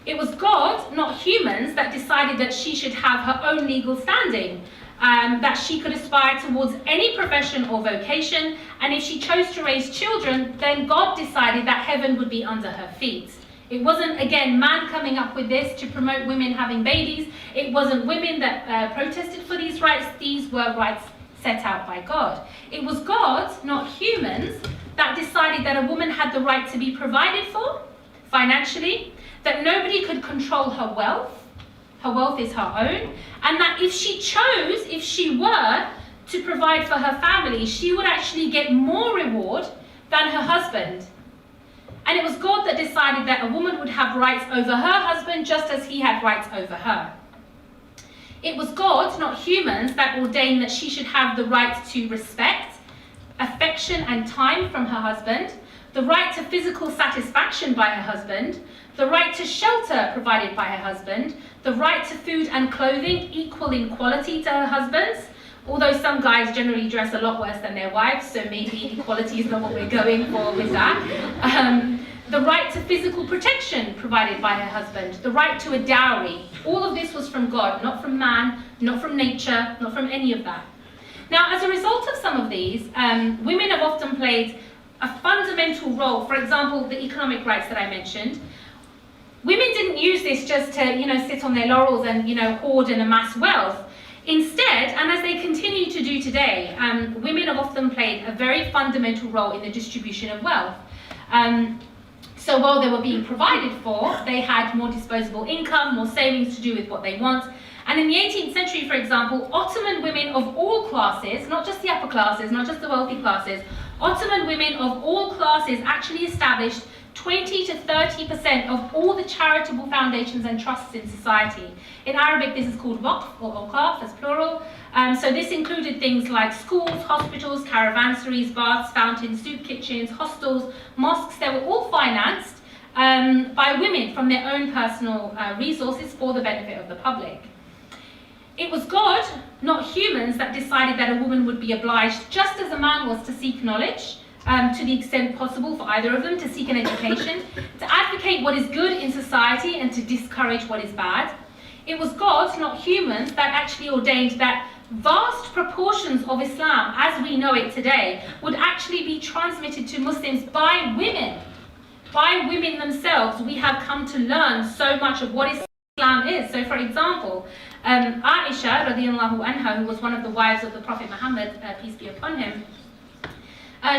It was God, not humans, that decided that she should have her own legal standing, that she could aspire towards any profession or vocation, and if she chose to raise children, then God decided that heaven would be under her feet. It wasn't, again, man coming up with this to promote women having babies. It wasn't women that protested for these rights. These were rights set out by God. It was God, not humans, that decided that a woman had the right to be provided for financially, that nobody could control her wealth is her own, and that if she chose, if she were to provide for her family, she would actually get more reward than her husband. And it was God that decided that a woman would have rights over her husband just as he had rights over her. It was God, not humans, that ordained that she should have the right to respect, affection and time from her husband, the right to physical satisfaction by her husband, the right to shelter provided by her husband, the right to food and clothing equal in quality to her husband's, although some guys generally dress a lot worse than their wives, so maybe equality is not what we're going for with that. The right to physical protection provided by her husband, the right to a dowry. All of this was from God, not from man, not from nature, not from any of that. Now, as a result of some of these, women have often played a fundamental role. For example, the economic rights that I mentioned. Women didn't use this just to, sit on their laurels and, hoard and amass wealth. Instead, and as they continue to do today, women have often played a very fundamental role in the distribution of wealth. So while they were being provided for, they had more disposable income, more savings to do with what they want. And in the 18th century, for example, Ottoman women of all classes, not just the upper classes, not just the wealthy classes, Ottoman women of all classes actually established 20 to 30% of all the charitable foundations and trusts in society. In Arabic, this is called waqf or awqaf as plural. So this included things like schools, hospitals, caravansaries, baths, fountains, soup kitchens, hostels, mosques. They were all financed by women from their own personal resources for the benefit of the public. It was God, not humans, that decided that a woman would be obliged, just as a man was, to seek knowledge, to the extent possible for either of them, to seek an education, to advocate what is good in society and to discourage what is bad. It was God, not humans, that actually ordained that vast proportions of Islam, as we know it today, would actually be transmitted to Muslims by women. By women themselves, we have come to learn so much of what Islam is. So for example, Aisha radiallahu anha, who was one of the wives of the Prophet Muhammad, peace be upon him,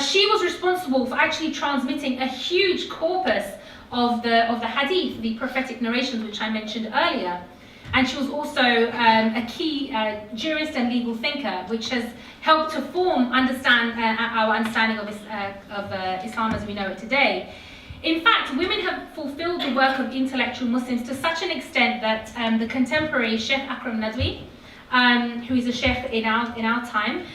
she was responsible for actually transmitting a huge corpus of the hadith, the prophetic narrations which I mentioned earlier. And she was also a key jurist and legal thinker, which has helped to form our understanding of Islam as we know it today. In fact, women have fulfilled the work of intellectual Muslims to such an extent that the contemporary Sheikh Akram Nadwi, who is a sheikh in our time,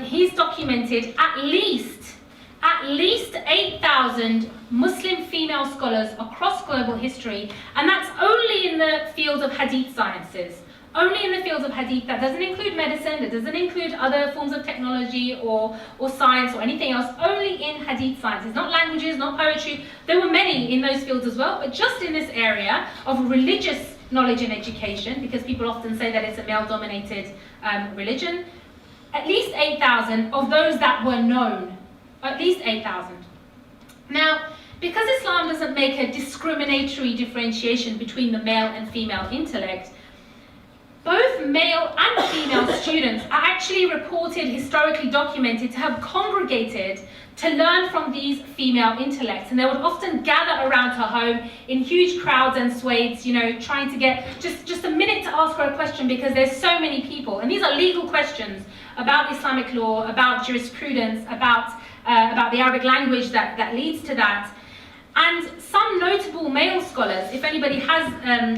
he's documented at least 8,000 Muslim female scholars across global history, and that's only in the field of hadith sciences. Only in the fields of hadith. That doesn't include medicine, that doesn't include other forms of technology or science or anything else, only in hadith sciences, not languages, not poetry. There were many in those fields as well, but just in this area of religious knowledge and education, because people often say that it's a male-dominated religion, at least 8,000 of those that were known, at least 8,000. Now, because Islam doesn't make a discriminatory differentiation between the male and female intellect, both male and female students are actually reported, historically documented, to have congregated to learn from these female intellects. And they would often gather around her home in huge crowds and swathes, trying to get just a minute to ask her a question, because there's so many people. And these are legal questions about Islamic law, about jurisprudence, about the Arabic language that leads to that. And some notable male scholars, if anybody has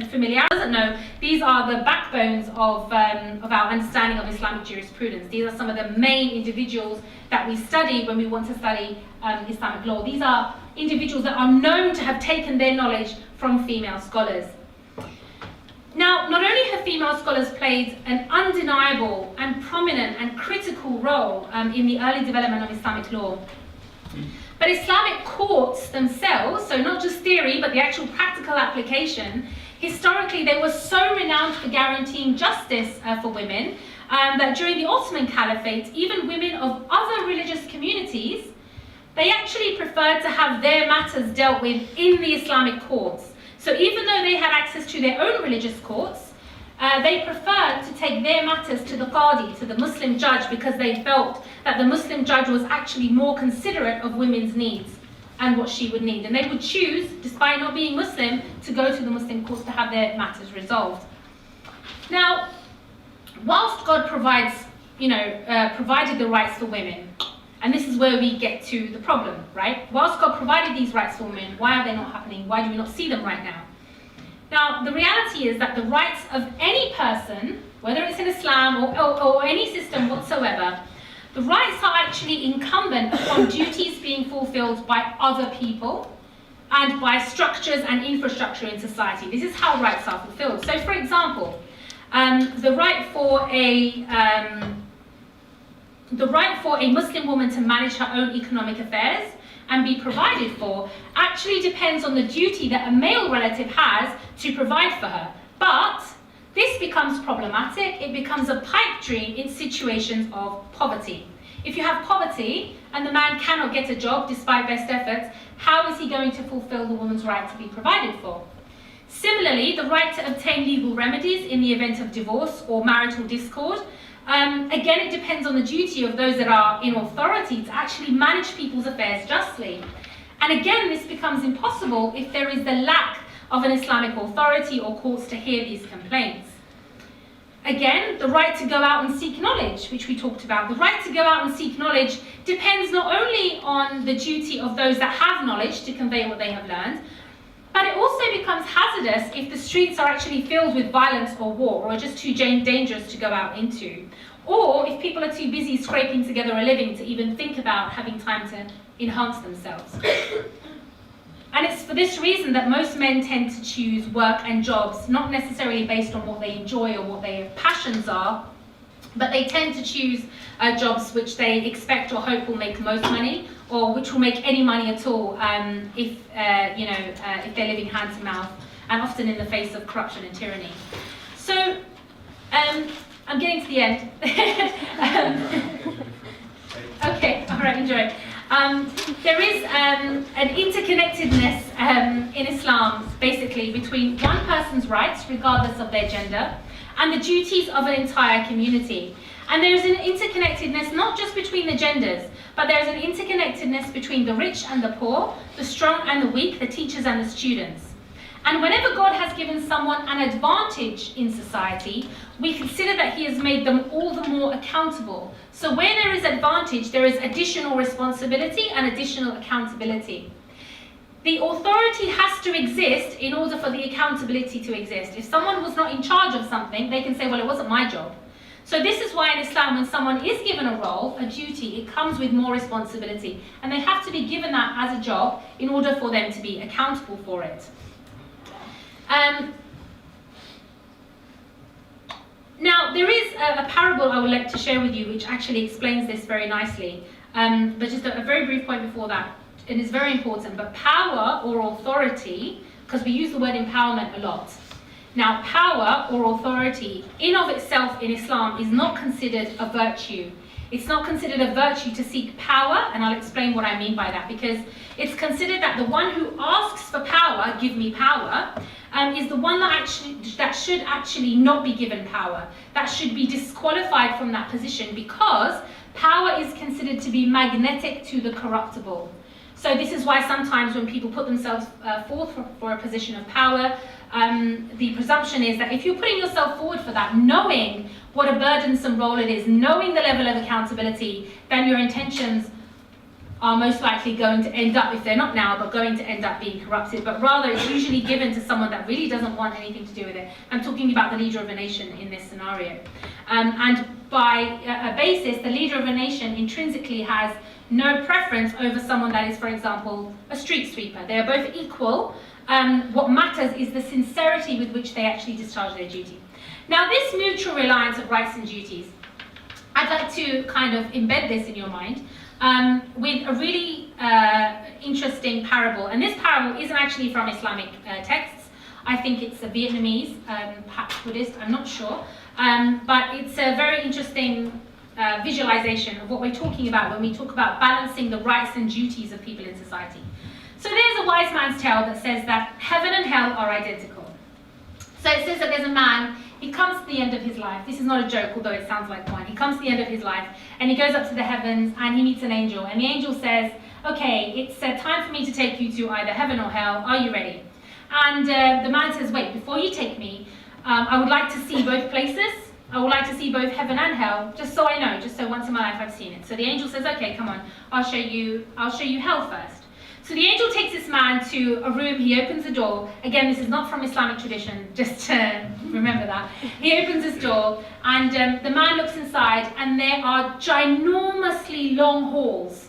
familiarity, doesn't know, these are the backbones of our understanding of Islamic jurisprudence. These are some of the main individuals that we study when we want to study Islamic law. These are individuals that are known to have taken their knowledge from female scholars. Now, not only have female scholars played an undeniable and prominent and critical role in the early development of Islamic law, but Islamic courts themselves, so not just theory, but the actual practical application, historically they were so renowned for guaranteeing justice for women that during the Ottoman Caliphate, even women of other religious communities, they actually preferred to have their matters dealt with in the Islamic courts. So even though they had access to their own religious courts, they preferred to take their matters to the Qadi, to the Muslim judge, because they felt that the Muslim judge was actually more considerate of women's needs and what she would need. And they would choose, despite not being Muslim, to go to the Muslim courts to have their matters resolved. Now, whilst God provided the rights for women, and this is where we get to the problem, right? Whilst God provided these rights for women, why are they not happening? Why do we not see them right now? Now, the reality is that the rights of any person, whether it's in Islam or any system whatsoever, the rights are actually incumbent upon duties being fulfilled by other people and by structures and infrastructure in society. This is how rights are fulfilled. So, for example, the right for a Muslim woman to manage her own economic affairs and be provided for actually depends on the duty that a male relative has to provide for her. But this becomes problematic. It becomes a pipe dream in situations of poverty. If you have poverty and the man cannot get a job despite best efforts, how is he going to fulfill the woman's right to be provided for? Similarly, the right to obtain legal remedies in the event of divorce or marital discord, again, it depends on the duty of those that are in authority to actually manage people's affairs justly. And again, this becomes impossible if there is the lack of an Islamic authority or courts to hear these complaints. Again, the right to go out and seek knowledge, which we talked about. The right to go out and seek knowledge depends not only on the duty of those that have knowledge to convey what they have learned, but it also becomes hazardous if the streets are actually filled with violence or war, or are just too dangerous to go out into. Or if people are too busy scraping together a living to even think about having time to enhance themselves. And it's for this reason that most men tend to choose work and jobs, not necessarily based on what they enjoy or what their passions are, but they tend to choose jobs which they expect or hope will make most money, or which will make any money at all if they're living hand to mouth, and often in the face of corruption and tyranny. So, I'm getting to the end. Okay, all right, enjoy. There is an interconnectedness in Islam, basically, between one person's rights, regardless of their gender, and the duties of an entire community. And there is an interconnectedness not just between the genders, but there is an interconnectedness between the rich and the poor, the strong and the weak, the teachers and the students. And whenever God has given someone an advantage in society, we consider that he has made them all the more accountable. So where there is advantage, there is additional responsibility and additional accountability. The authority has to exist in order for the accountability to exist. If someone was not in charge of something, they can say, well, it wasn't my job. So this is why in Islam, when someone is given a role, a duty, it comes with more responsibility. And they have to be given that as a job in order for them to be accountable for it. Now, there is a parable I would like to share with you which actually explains this very nicely. But just a very brief point before that. It is very important, but power or authority, because we use the word empowerment a lot. Now, power or authority in of itself in Islam is not considered a virtue. It's not considered a virtue to seek power, and I'll explain what I mean by that, because it's considered that the one who asks for power, give me power, is the one that should actually not be given power. That should be disqualified from that position, because power is considered to be magnetic to the corruptible. So this is why sometimes when people put themselves forth for a position of power, the presumption is that if you're putting yourself forward for that, knowing what a burdensome role it is, knowing the level of accountability, then your intentions are most likely going to end up, if they're not now, but going to end up being corrupted, but rather it's usually given to someone that really doesn't want anything to do with it. I'm talking about the leader of a nation in this scenario. And by a basis, the leader of a nation intrinsically has no preference over someone that is, for example, a street sweeper. They are both equal. What matters is the sincerity with which they actually discharge their duty. Now, this mutual reliance of rights and duties, I'd like to kind of embed this in your mind with a really interesting parable. And this parable isn't actually from Islamic texts. I think it's a Vietnamese, perhaps Buddhist, I'm not sure. But it's a very interesting visualization of what we're talking about when we talk about balancing the rights and duties of people in society. So there's a wise man's tale that says that heaven and hell are identical. So it says that there's a man, he comes to the end of his life. This is not a joke, although it sounds like one. He comes to the end of his life, and he goes up to the heavens, and he meets an angel. And the angel says, okay, it's time for me to take you to either heaven or hell. Are you ready? And the man says, wait, before you take me, I would like to see both places. I would like to see both heaven and hell, just so I know, just so once in my life I've seen it. So the angel says, okay, come on, I'll show you hell first. So the angel takes this man to a room, he opens the door. Again, this is not from Islamic tradition, just to remember that. He opens this door, and the man looks inside, and there are ginormously long halls.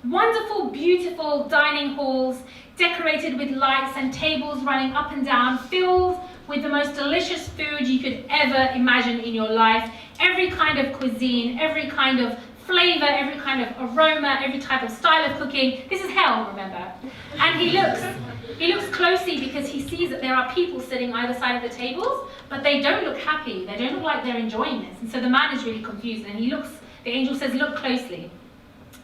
Wonderful, beautiful dining halls, decorated with lights and tables running up and down, filled with the most delicious food you could ever imagine in your life. Every kind of cuisine, every kind of flavor, every kind of aroma, every type of style of cooking. This is hell, remember? And he looks closely because he sees that there are people sitting either side of the tables, but they don't look happy. They don't look like they're enjoying this. And so the man is really confused, and the angel says, look closely.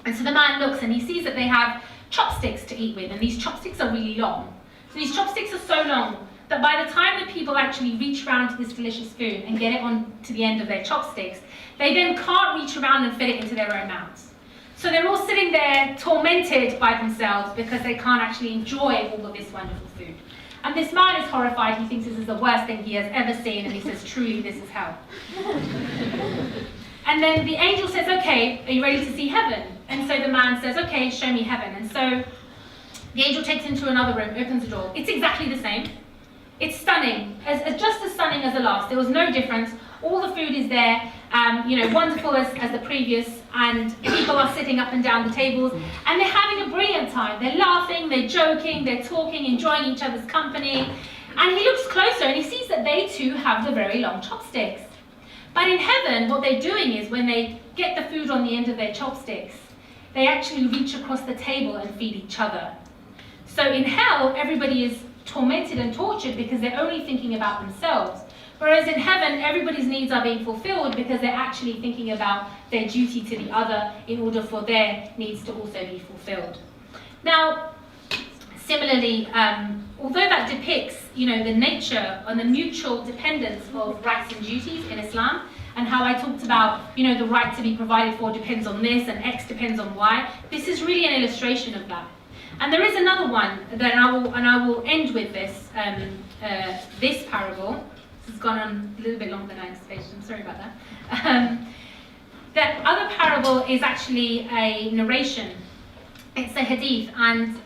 And so the man looks, and he sees that they have chopsticks to eat with, and these chopsticks are really long. So these chopsticks are so long that by the time the people actually reach around to this delicious food and get it on to the end of their chopsticks, they then can't reach around and fit it into their own mouths. So they're all sitting there tormented by themselves because they can't actually enjoy all of this wonderful food. And this man is horrified. He thinks this is the worst thing he has ever seen, and he says, truly, this is hell. And then the angel says, okay, are you ready to see heaven? And so the man says, okay, show me heaven. And so the angel takes him to another room, opens the door. It's exactly the same. It's stunning, just as stunning as the last. There was no difference. All the food is there, wonderful as the previous, and people are sitting up and down the tables, and they're having a brilliant time. They're laughing, they're joking, they're talking, enjoying each other's company. And he looks closer, and he sees that they too have the very long chopsticks. But in heaven, what they're doing is when they get the food on the end of their chopsticks, they actually reach across the table and feed each other. So in hell, everybody is tormented and tortured because they're only thinking about themselves. Whereas in heaven, everybody's needs are being fulfilled because they're actually thinking about their duty to the other in order for their needs to also be fulfilled. Now, similarly, although that depicts, the nature and the mutual dependence of rights and duties in Islam, and how I talked about, the right to be provided for depends on this and X depends on Y, this is really an illustration of that. And there is another one that I will end with this this parable. This has gone on a little bit longer than I anticipated. I'm sorry about that. That other parable is actually a narration. It's a hadith, and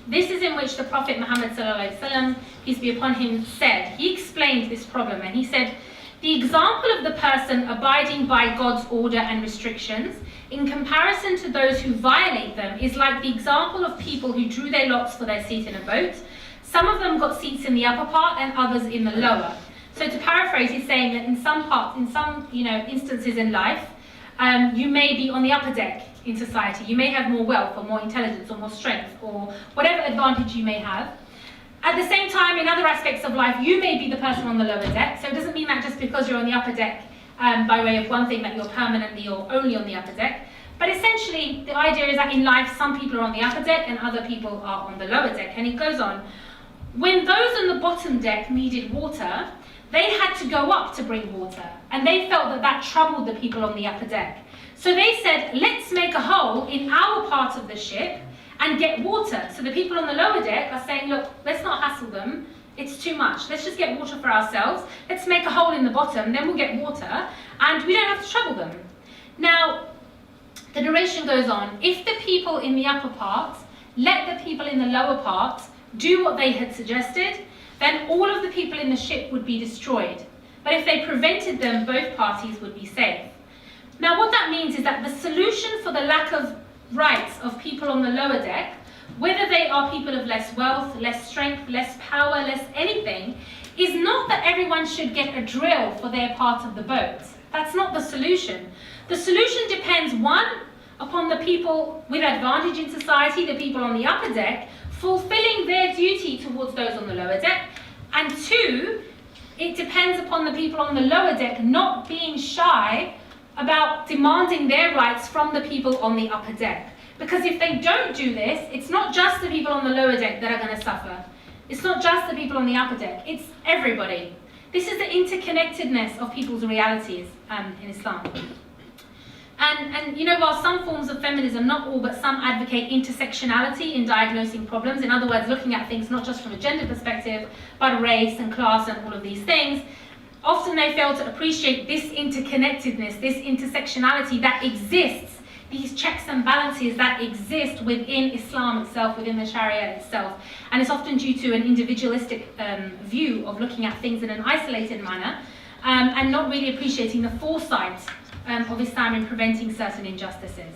this is in which the Prophet Muhammad sallallahu alaihi wasallam, peace be upon him, said. He explained this problem, and he said, "The example of the person abiding by God's order and restrictions, in comparison to those who violate them, is like the example of people who drew their lots for their seat in a boat. Some of them got seats in the upper part and others in the lower." So to paraphrase, he's saying that in some instances in life, you may be on the upper deck in society. You may have more wealth or more intelligence or more strength or whatever advantage you may have. At the same time, in other aspects of life, you may be the person on the lower deck. So it doesn't mean that just because you're on the upper deck by way of one thing that you're permanently or only on the upper deck. But essentially, the idea is that in life, some people are on the upper deck and other people are on the lower deck. And it goes on. When those on the bottom deck needed water, they had to go up to bring water. And they felt that that troubled the people on the upper deck. So they said, let's make a hole in our part of the ship and get water. So the people on the lower deck are saying, look, let's not hassle them. It's too much. Let's just get water for ourselves. Let's make a hole in the bottom, then we'll get water, and we don't have to trouble them. Now, the narration goes on, if the people in the upper part let the people in the lower part do what they had suggested, then all of the people in the ship would be destroyed. But if they prevented them, both parties would be safe. Now what that means is that the solution for the lack of rights of people on the lower deck, whether they are people of less wealth, less strength, less power, less anything, is not that everyone should get a drill for their part of the boat. That's not the solution. The solution depends, one, upon the people with advantage in society, the people on the upper deck, fulfilling their duty towards those on the lower deck, and two, it depends upon the people on the lower deck not being shy about demanding their rights from the people on the upper deck. Because if they don't do this, it's not just the people on the lower deck that are going to suffer. It's not just the people on the upper deck, it's everybody. This is the interconnectedness of people's realities in Islam. And you know, while some forms of feminism, not all, but some advocate intersectionality in diagnosing problems, in other words, looking at things not just from a gender perspective, but race and class and all of these things, often they fail to appreciate this interconnectedness, this intersectionality that exists, these checks and balances that exist within Islam itself, within the Sharia itself. And it's often due to an individualistic view of looking at things in an isolated manner and not really appreciating the foresight of Islam in preventing certain injustices.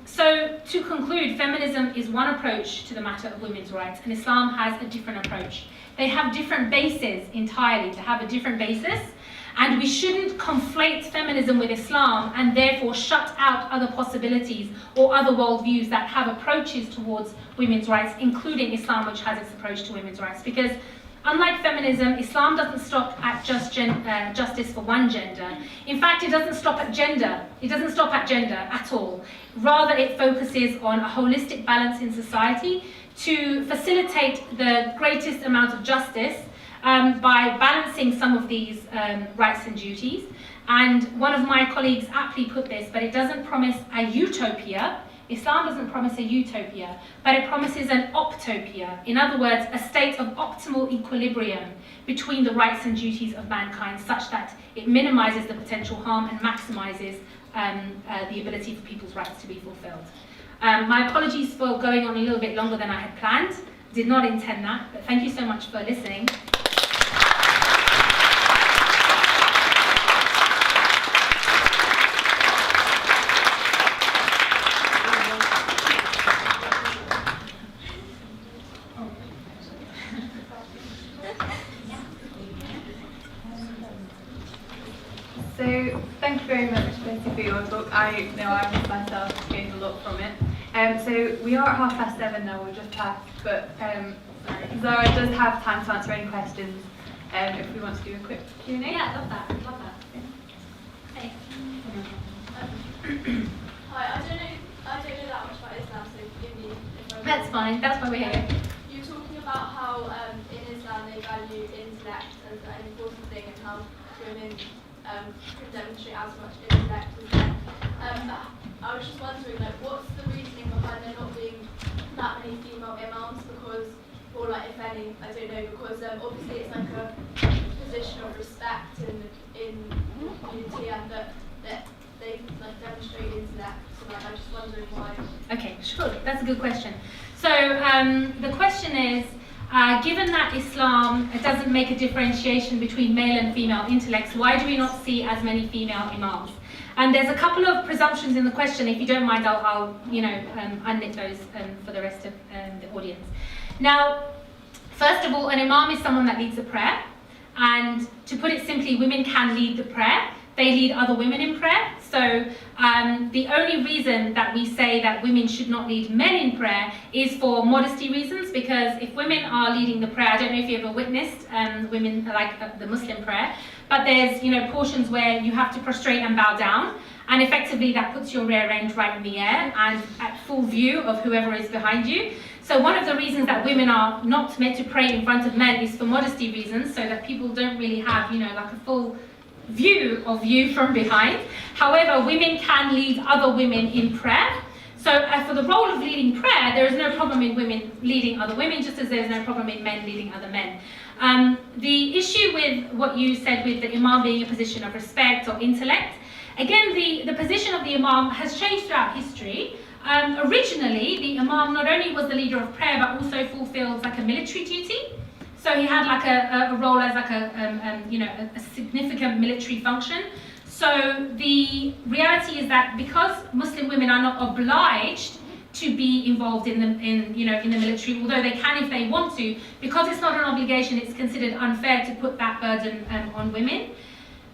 So to conclude, feminism is one approach to the matter of women's rights, and Islam has a different approach. They have different bases entirely, they have a different basis, and we shouldn't conflate feminism with Islam and therefore shut out other possibilities or other worldviews that have approaches towards women's rights, including Islam, which has its approach to women's rights. Because unlike feminism, Islam doesn't stop at just justice for one gender. In fact, it doesn't stop at gender. It doesn't stop at gender at all. Rather, it focuses on a holistic balance in society to facilitate the greatest amount of justice by balancing some of these rights and duties. And one of my colleagues aptly put this, but it doesn't promise a utopia. Islam doesn't promise a utopia, but it promises an optopia. In other words, a state of optimal equilibrium between the rights and duties of mankind, such that it minimizes the potential harm and maximizes the ability for people's rights to be fulfilled. My apologies for going on a little bit longer than I had planned. Did not intend that, but thank you so much for listening. So, thank you very much, Betty, for your talk. I know I myself gained a lot from it. So, we are at 7:30 now, we've just passed, but Zara does have time to answer any questions if we want to do a quick Q&A. Yeah, I love that. Hey. Hi, I don't know that much about Islam, so forgive me if I'm That's fine, that's why we're here. You were talking about how in Islam they value intellect as an important thing and how women can demonstrate as much intellect as men. I was just wondering, like, what's the reasoning behind there not being that many female imams? Because, or like, if any, I don't know, because obviously it's like a position of respect in unity, and that they like demonstrate intellect. So like, I'm just wondering why. Okay, sure, that's a good question. So the question is, given that Islam doesn't make a differentiation between male and female intellects, why do we not see as many female imams? And there's a couple of presumptions in the question. If you don't mind, I'll unknit those for the rest of the audience. Now, first of all, an imam is someone that leads a prayer. And to put it simply, women can lead the prayer. They lead other women in prayer. So the only reason that we say that women should not lead men in prayer is for modesty reasons, because if women are leading the prayer, I don't know if you ever witnessed women like the Muslim prayer, but there's portions where you have to prostrate and bow down, and effectively that puts your rear end right in the air and at full view of whoever is behind you. So one of the reasons that women are not meant to pray in front of men is for modesty reasons, so that people don't really have like a full view of you from behind. However, women can lead other women in prayer. So for the role of leading prayer, there is no problem in women leading other women, just as there's no problem in men leading other men. The issue with what you said with the Imam being a position of respect or intellect, again, the position of the Imam has changed throughout history. Originally, the Imam not only was the leader of prayer, but also fulfilled like a military duty. So he had like a role as like a significant military function. So the reality is that because Muslim women are not obliged to be involved in the military, although they can if they want to, because it's not an obligation, it's considered unfair to put that burden on women.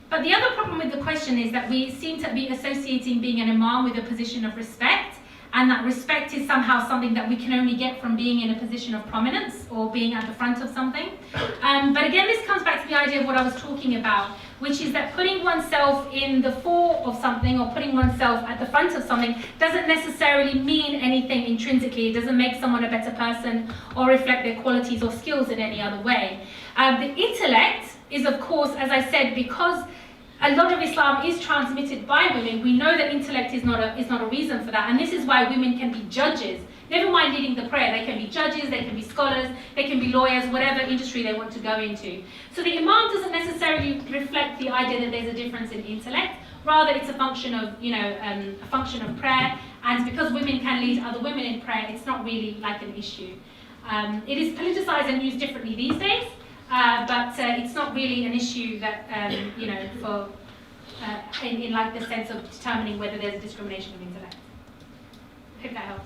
But the other problem with the question is that we seem to be associating being an imam with a position of respect, and that respect is somehow something that we can only get from being in a position of prominence or being at the front of something. But again, this comes back to the idea of what I was talking about, which is that putting oneself in the fore of something or putting oneself at the front of something doesn't necessarily mean anything intrinsically. It doesn't make someone a better person or reflect their qualities or skills in any other way. The intellect is, of course, as I said, because a lot of Islam is transmitted by women, we know that intellect is not a reason for that, and this is why women can be judges. Never mind leading the prayer, they can be judges, they can be scholars, they can be lawyers, whatever industry they want to go into. So the Imam doesn't necessarily reflect the idea that there's a difference in intellect, rather it's a function of, a function of prayer, and because women can lead other women in prayer, it's not really like an issue. It is politicized and used differently these days, but it's not really an issue that, for in like the sense of determining whether there's a discrimination of intellect. I hope that helps.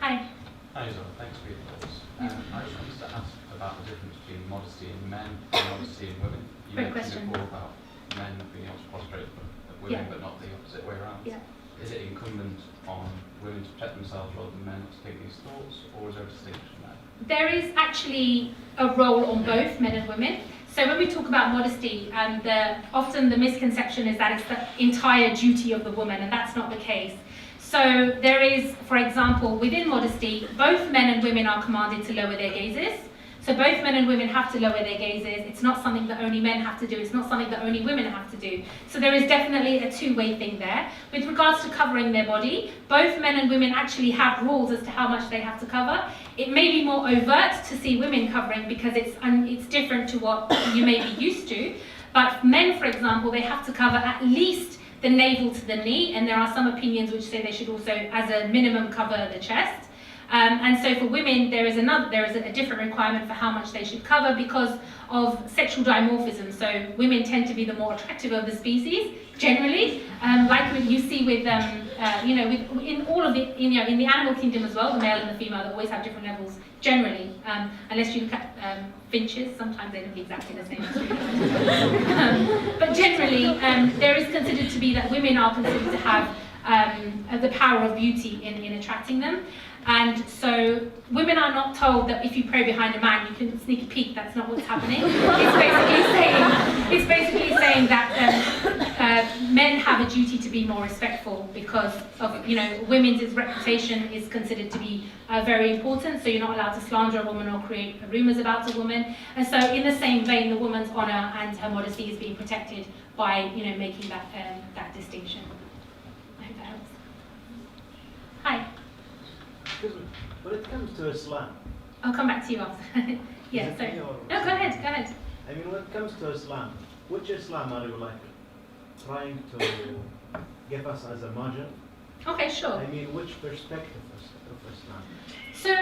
Hi. Hi, Zara. Thanks for your thoughts. I just wanted to ask about the difference between modesty in men and modesty in women. You Great mentioned question. before about men being able to prostrate at women, but not the opposite way around. Yeah. Is it incumbent on women to protect themselves rather than men to take these thoughts, or is there a distinction there? There is actually a role on both men and women. So when we talk about modesty, often the misconception is that it's the entire duty of the woman, and that's not the case. So there is, for example, within modesty, both men and women are commanded to lower their gazes. So both men and women have to lower their gazes. It's not something that only men have to do. It's not something that only women have to do. So there is definitely a two-way thing there. With regards to covering their body, both men and women actually have rules as to how much they have to cover. It may be more overt to see women covering because it's different to what you may be used to. But men, for example, they have to cover at least the navel to the knee, and there are some opinions which say they should also, as a minimum, cover the chest. And so for women, there is a different requirement for how much they should cover because of sexual dimorphism. So women tend to be the more attractive of the species, generally, like you see with, in all of the, in the animal kingdom as well, the male and the female, they always have different levels, generally, unless you look at finches, sometimes they look exactly the same as humans. But generally, there is considered to be that women are considered to have the power of beauty in attracting them. And so women are not told that if you pray behind a man, you can sneak a peek. That's not what's happening. It's basically saying that men have a duty to be more respectful because of, women's reputation is considered to be very important. So you're not allowed to slander a woman or create rumours about a woman. And so in the same vein, the woman's honour and her modesty is being protected by, making that distinction. I hope that helps. Hi. When it comes to Islam, I'll come back to you after. Yeah, sorry. No, go ahead. I mean, when it comes to Islam, which Islam are you trying to give us as a model? Okay, sure. I mean, which perspective of Islam? So,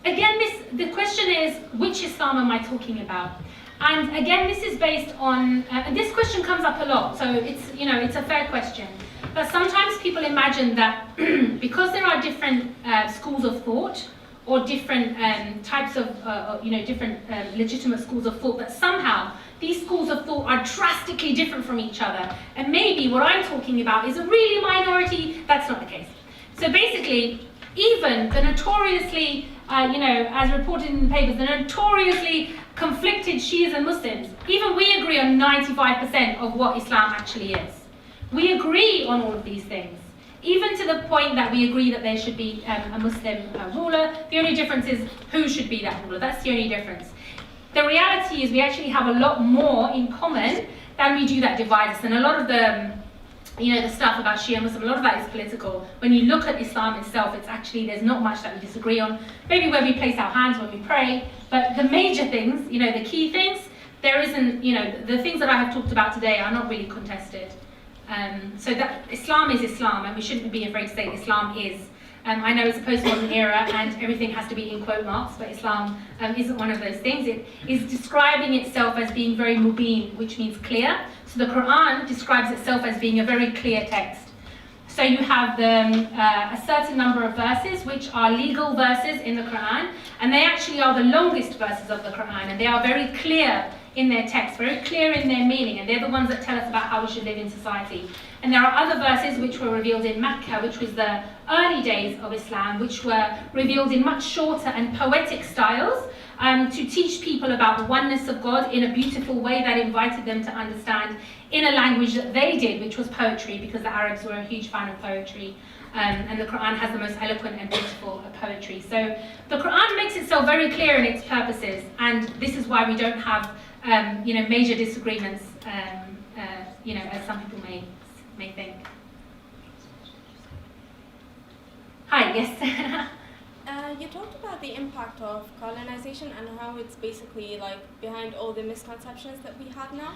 again, the question is, which Islam am I talking about? And again, this is based on, and this question comes up a lot, so it's a fair question. But sometimes people imagine that because there are different schools of thought or different types of, different legitimate schools of thought, that somehow these schools of thought are drastically different from each other. And maybe what I'm talking about is a really minority. That's not the case. So basically, even the notoriously, as reported in the papers, the notoriously conflicted Shias and Muslims, even we agree on 95% of what Islam actually is. We agree on all of these things, even to the point that we agree that there should be a Muslim ruler. The only difference is who should be that ruler. That's the only difference. The reality is we actually have a lot more in common than we do that divide us. And a lot of the you know, the stuff about Shia Muslim, a lot of that is political. When you look at Islam itself, it's actually, there's not much that we disagree on. Maybe where we place our hands when we pray, but the major things, you know, the key things, there isn't, you know, the things that I have talked about today are not really contested. So that Islam is Islam, and we shouldn't be afraid to say Islam is. I know it's a postmodern era and everything has to be in quote marks, but Islam isn't one of those things. It is describing itself as being very mubin, which means clear. So the Quran describes itself as being a very clear text. So you have a certain number of verses which are legal verses in the Quran, and they actually are the longest verses of the Quran, and they are very clear in their text, very clear in their meaning, and they're the ones that tell us about how we should live in society. And there are other verses which were revealed in Mecca, which was the early days of Islam, which were revealed in much shorter and poetic styles to teach people about the oneness of God in a beautiful way that invited them to understand in a language that they did, which was poetry, because the Arabs were a huge fan of poetry. And the Quran has the most eloquent and beautiful poetry. So the Quran makes itself very clear in its purposes, and this is why we don't have you know, major disagreements, you know, as some people may think. Hi, yes. You talked about the impact of colonization and how it's basically like behind all the misconceptions that we have now.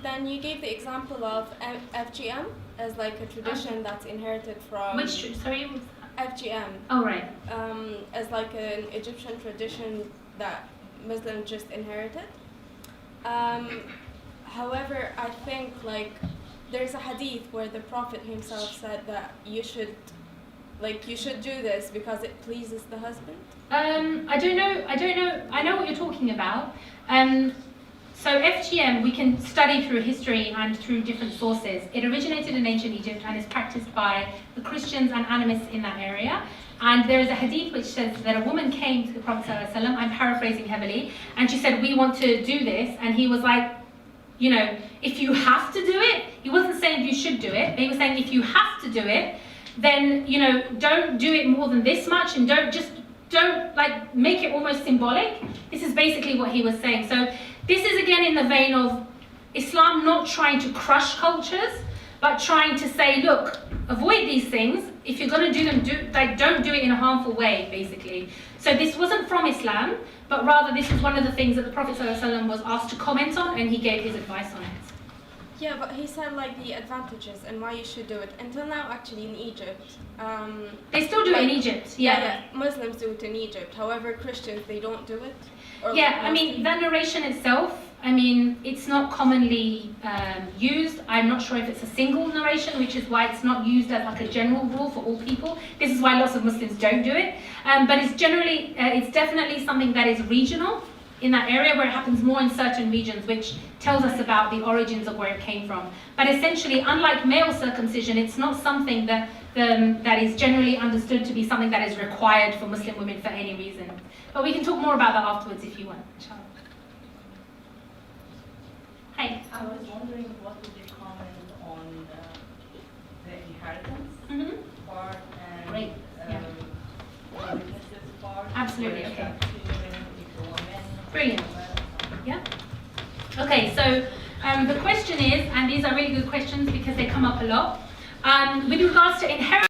Then you gave the example of FGM as like a tradition that's inherited from... Which, sorry? FGM. Oh, right. As like an Egyptian tradition that Muslims just inherited. However, I think like there's a hadith where the Prophet himself said that you should do this because it pleases the husband. I don't know. I know what you're talking about. So FGM we can study through history and through different sources. It originated in ancient Egypt and is practiced by the Christians and animists in that area. And there is a hadith which says that a woman came to the Prophet ﷺ, I'm paraphrasing heavily, and she said, we want to do this. And he was like, you know, if you have to do it, he wasn't saying you should do it, but he was saying if you have to do it, then, you know, don't do it more than this much, and don't like make it almost symbolic. This is basically what he was saying. So this is again in the vein of Islam not trying to crush cultures, but trying to say, look, avoid these things. If you're going to do them, don't do it in a harmful way, basically. So this wasn't from Islam, but rather this is one of the things that the Prophet ﷺ was asked to comment on, and he gave his advice on it. Yeah, but he said like the advantages and why you should do it. Until now, actually, in Egypt, they still do it in Egypt. Yeah. Muslims do it in Egypt. However, Christians they don't do it. Or yeah, I mean that narration itself. I mean, it's not commonly used. I'm not sure if it's a single narration, which is why it's not used as like a general rule for all people. This is why lots of Muslims don't do it. But it's generally, it's definitely something that is regional in that area where it happens more in certain regions, which tells us about the origins of where it came from. But essentially, unlike male circumcision, it's not something that that is generally understood to be something that is required for Muslim women for any reason. But we can talk more about that afterwards if you want, inshallah. Hi. I was wondering what would you comment on the inheritance part and Great. Yeah. the witnesses part? Absolutely, okay. Men, Brilliant. Yeah. Okay, so the question is, and these are really good questions because they come up a lot, with regards to inheritance.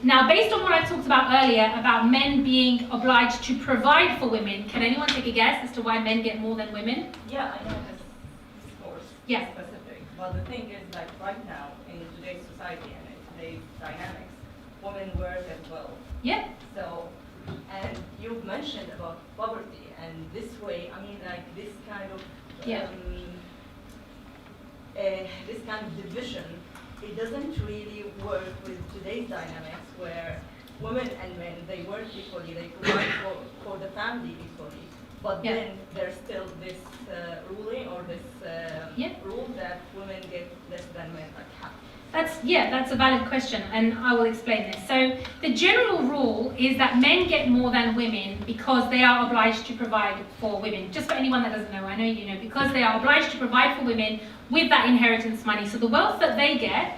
Now, based on what I talked about earlier about men being obliged to provide for women, can anyone take a guess as to why men get more than women? Yeah, I know this course Yeah. specific, but the thing is like right now in today's society and in today's dynamics, women work as well. Yeah. So, and you've mentioned about poverty, and this way, I mean, like this kind of this kind of division, it doesn't really work with today's dynamics where women and men, they work equally, they provide for the family equally, but then there's still this ruling or this rule that women get less than men, like half. That's a valid question, and I will explain this. So the general rule is that men get more than women because they are obliged to provide for women. Just for anyone that doesn't know, I know you know, because they are obliged to provide for women with that inheritance money. So the wealth that they get,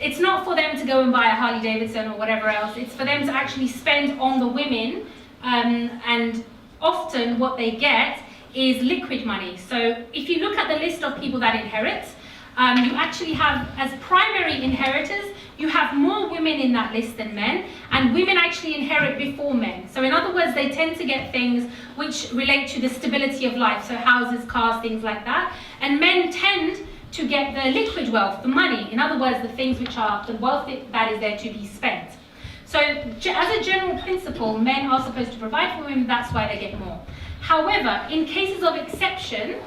it's not for them to go and buy a Harley Davidson or whatever else. It's for them to actually spend on the women, and often what they get is liquid money. So if you look at the list of people that inherit, you actually have, as primary inheritors, you have more women in that list than men, and women actually inherit before men. So in other words, they tend to get things which relate to the stability of life, so houses, cars, things like that. And men tend to get the liquid wealth, the money. In other words, the things which are the wealth that is there to be spent. So as a general principle, men are supposed to provide for women, that's why they get more. However, in cases of exception,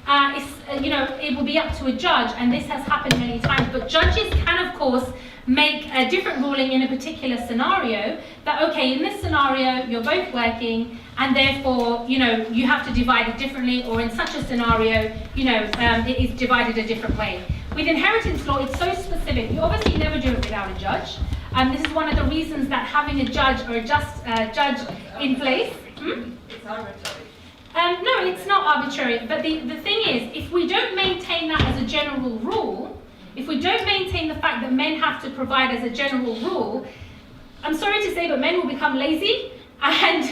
it will be up to a judge, and this has happened many times, but judges can, of course, make a different ruling in a particular scenario, that, okay, in this scenario, you're both working, and therefore, you have to divide it differently, or in such a scenario, it is divided a different way. With inheritance law, it's so specific. You obviously never do it without a judge. This is one of the reasons that having a judge or a judge in place... It's arbitrary. No, it's not arbitrary, but the thing is, if we don't maintain that as a general rule, if we don't maintain the fact that men have to provide as a general rule, I'm sorry to say, but men will become lazy, and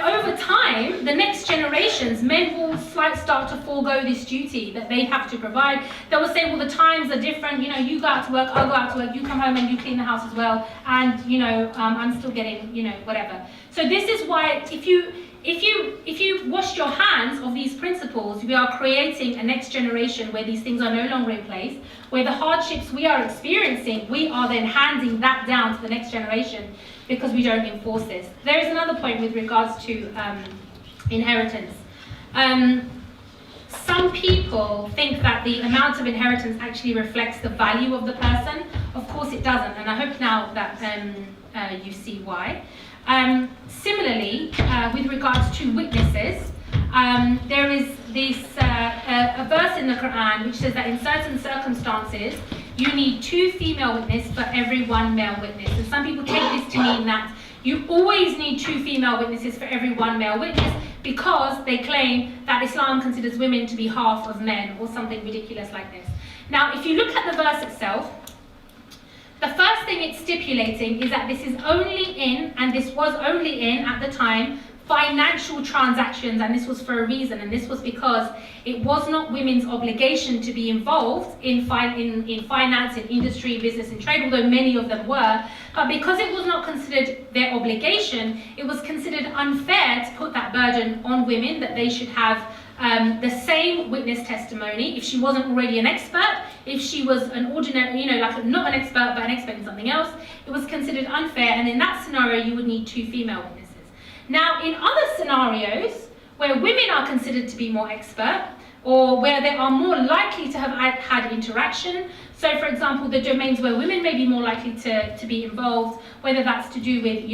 over time, the next generations, men will start to forego this duty that they have to provide. They will say, well, the times are different, you go out to work, I'll go out to work, you come home and you clean the house as well, and I'm still getting, whatever. So this is why, if you wash your hands of these principles, we are creating a next generation where these things are no longer in place, where the hardships we are experiencing, we are then handing that down to the next generation because we don't enforce this. There is another point with regards to inheritance. Some people think that the amount of inheritance actually reflects the value of the person. Of course it doesn't, and I hope now that you see why. Similarly, with regards to witnesses, there is this a verse in the Quran which says that in certain circumstances you need 2 female witnesses for every 1 male witness. And some people take this to mean that you always need 2 female witnesses for every 1 male witness, because they claim that Islam considers women to be half of men, or something ridiculous like this. Now, if you look at the verse itself, the first thing it's stipulating is that this is only in, and this was only in at the time, financial transactions, and this was for a reason, and this was because it was not women's obligation to be involved in finance, in industry, business and trade, although many of them were, but because it was not considered their obligation, it was considered unfair to put that burden on women, that they should have the same witness testimony if she wasn't already an expert, if she was an ordinary, not an expert but an expert in something else, it was considered unfair, and in that scenario you would need 2 female witnesses. Now, in other scenarios where women are considered to be more expert, or where they are more likely to have had interaction, so for example, the domains where women may be more likely to be involved, whether that's to do with,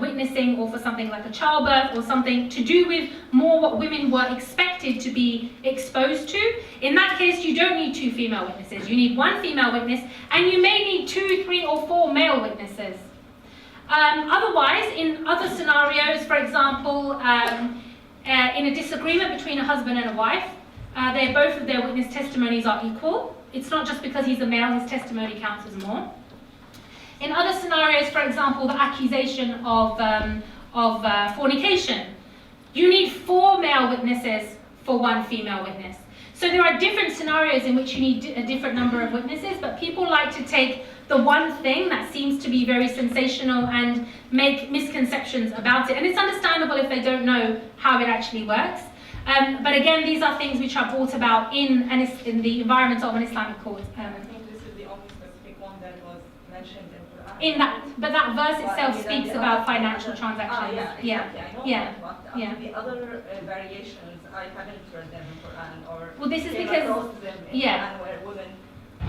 witnessing, or for something like a childbirth, or something to do with more what women were expected to be exposed to, in that case you don't need 2 female witnesses. You need 1 female witness, and you may need 2, 3 or 4 male witnesses. Otherwise, in other scenarios, for example, in a disagreement between a husband and a wife, both of their witness testimonies are equal. It's not just because he's a male, his testimony counts as more. In other scenarios, for example, the accusation of fornication, you need 4 male witnesses for 1 female witness. So there are different scenarios in which you need a different number of witnesses, but people like to take the one thing that seems to be very sensational and make misconceptions about it. And it's understandable if they don't know how it actually works. But again, these are things which are brought about in the environment of an Islamic court. I think this is the only specific one that was mentioned in Quran. But that verse itself speaks about financial transactions. Yeah, exactly. I know that, but the other variations, I haven't heard them in Quran, or well, this is came because across them in Quran where women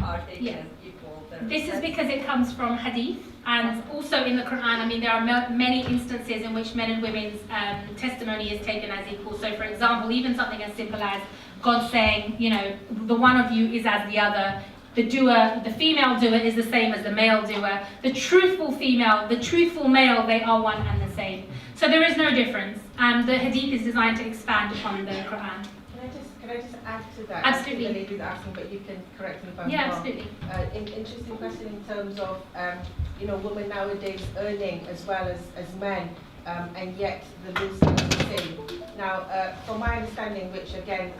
are taken as equal. This is because it comes from hadith, and also in the Quran, there are many instances in which men and women's testimony is taken as equal. So for example, even something as simple as God saying, the one of you is as the other. The female doer is the same as the male doer. The truthful female, the truthful male, they are one and the same. So there is no difference. The hadith is designed to expand upon the Quran. Can I just add to that? Absolutely. The lady was asking, but you can correct me if I'm wrong. Yeah, absolutely. Interesting question in terms of, women nowadays earning as well as men. and yet the law stays the same. Now, from my understanding, which again,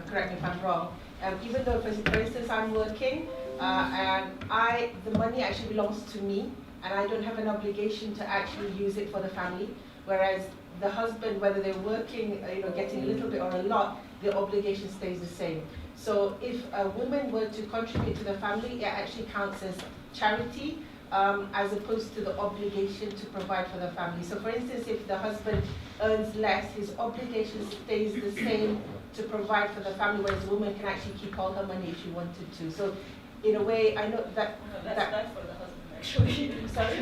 correct me if I'm wrong, even though, for instance, I'm working, the money actually belongs to me, and I don't have an obligation to actually use it for the family, whereas the husband, whether they're working, getting a little bit or a lot, the obligation stays the same. So if a woman were to contribute to the family, it actually counts as charity, as opposed to the obligation to provide for the family. So for instance, if the husband earns less, his obligation stays the same to provide for the family, whereas the woman can actually keep all her money if she wanted to. So in a way, I know that... That's for the husband, actually. Sorry?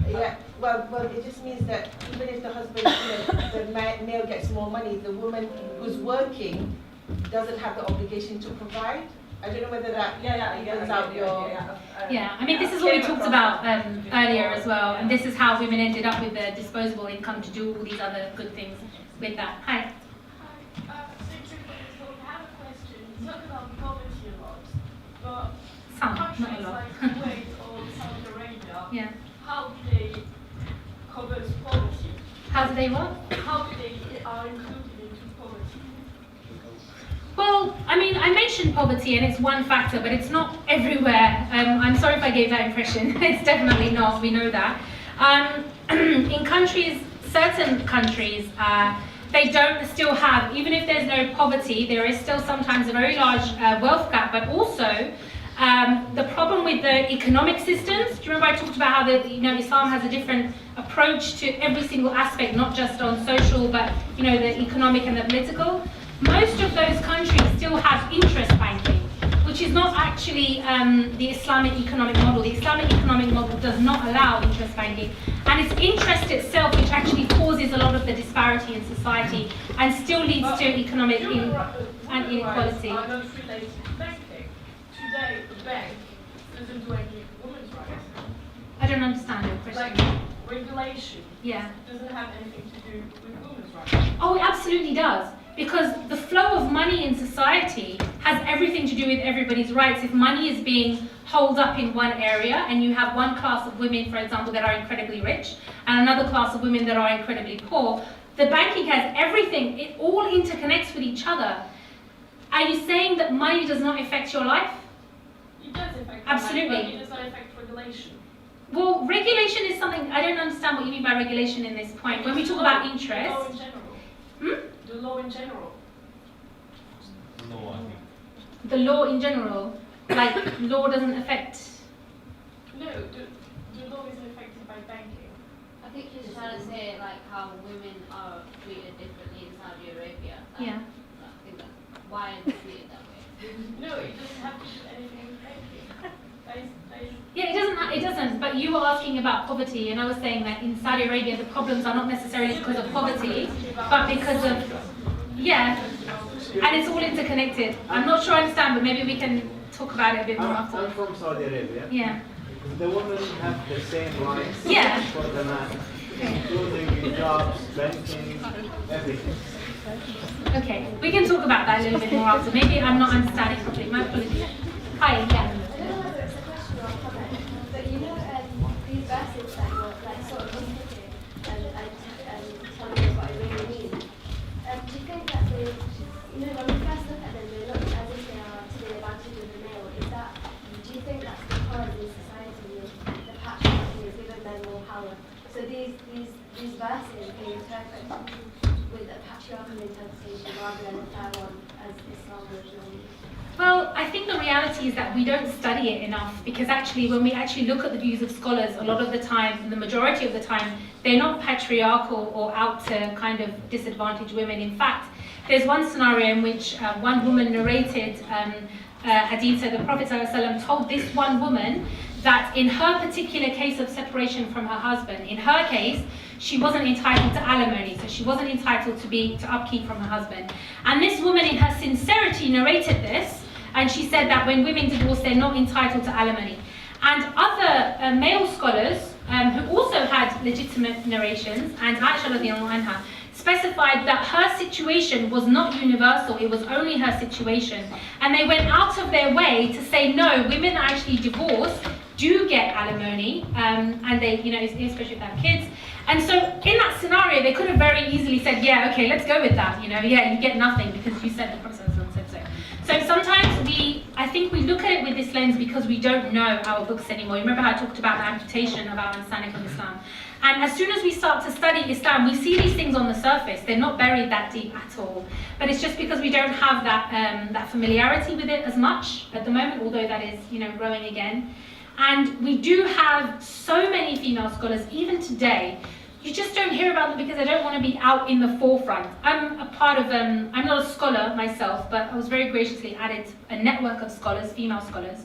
Yeah, well, it just means that even if the husband, the male gets more money, the woman who's working doesn't have the obligation to provide. I don't know whether that brings out your... Yeah, I mean, this is what we talked about earlier as well, and this is how women ended up with the disposable income to do all these other good things with that. Hi. I have a question. You talk about poverty a lot, but Some, countries not a lot. like Kuwait or Saudi Arabia, Yeah. how do they cover poverty? How do they what? How do they are included into poverty? Well, I mean, I mentioned poverty and it's one factor, but it's not everywhere. I'm sorry if I gave that impression. It's definitely not, we know that. In countries, certain countries, they don't still have, even if there's no poverty, there is still sometimes a very large wealth gap, but also the problem with the economic systems. Do you remember I talked about how Islam has a different approach to every single aspect, not just on social, but the economic and the political. Most of those countries still have interest banking, which is not actually the Islamic economic model. The Islamic economic model does not allow interest banking, and it's interest itself which actually causes a lot of the disparity in society and still leads to economic and inequality. Are not related to banking. Today, the bank doesn't do any women's rights. I don't understand your question. Like regulation Yeah. doesn't have anything to do with women's rights. Oh, it absolutely does. Because the flow of money in society has everything to do with everybody's rights. If money is being holed up in one area and you have one class of women, for example, that are incredibly rich and another class of women that are incredibly poor, the banking has everything. It all interconnects with each other. Are you saying that money does not affect your life? It does affect Absolutely. life, but it does not affect regulation. Well, regulation is something, I don't understand what you mean by regulation in this point. When we talk about The law interest... in general. Hmm? The law in general. Law, I think. The law in general, like law doesn't affect... No, the law isn't affected by banking. I think she's trying to say like how women are treated differently in Saudi Arabia. Yeah. I think that's why are they treated that way. No, it doesn't have to do anything with banking. Yeah, it doesn't, but you were asking about poverty, and I was saying that in Saudi Arabia the problems are not necessarily because of poverty, but because of, yeah, and it's all interconnected. I'm not sure I understand, but maybe we can talk about it a bit more I'm after. from Saudi Arabia. Yeah. The women have the same rights Yeah. for the man, including jobs, banking, everything. Okay, we can talk about that a little bit more after. Maybe I'm not understanding properly. My apologies. Hi, yeah. But these verses that you're like sort of unpicking and telling us what it really means. Do you think that when we first look at them, they look as if they are to the advantage of the male? Do you think that's because in society the patriarchy has given men more power? So these verses being interpreted with a patriarchal interpretation rather than a fair one as Islam would normally. Well, I think the reality is that we don't study it enough, because actually when we actually look at the views of scholars, a lot of the time, the majority of the time, they're not patriarchal or out to kind of disadvantage women. In fact, there's one scenario in which one woman narrated Haditha, the Prophet ﷺ told this one woman that in her particular case of separation from her husband, in her case, she wasn't entitled to alimony, so she wasn't entitled to upkeep from her husband. And this woman in her sincerity narrated this, and she said that when women divorce, they're not entitled to alimony. And other male scholars who also had legitimate narrations, and Aisha radiallahu anha, specified that her situation was not universal, it was only her situation. And they went out of their way to say, no, women are actually divorced do get alimony, and they, you know, especially if they have kids. And so in that scenario, they could have very easily said, yeah, okay, let's go with that. You know, yeah, you get nothing because you said the process and said so. So sometimes I think we look at it with this lens because we don't know our books anymore. You remember how I talked about the amputation of our understanding of Islam? And as soon as we start to study Islam, we see these things on the surface. They're not buried that deep at all. But it's just because we don't have that familiarity with it as much at the moment, although that is, you know, growing again. And we do have so many female scholars, even today. You just don't hear about them because they don't want to be out in the forefront. I'm a part of, I'm not a scholar myself, but I was very graciously added a network of scholars, female scholars.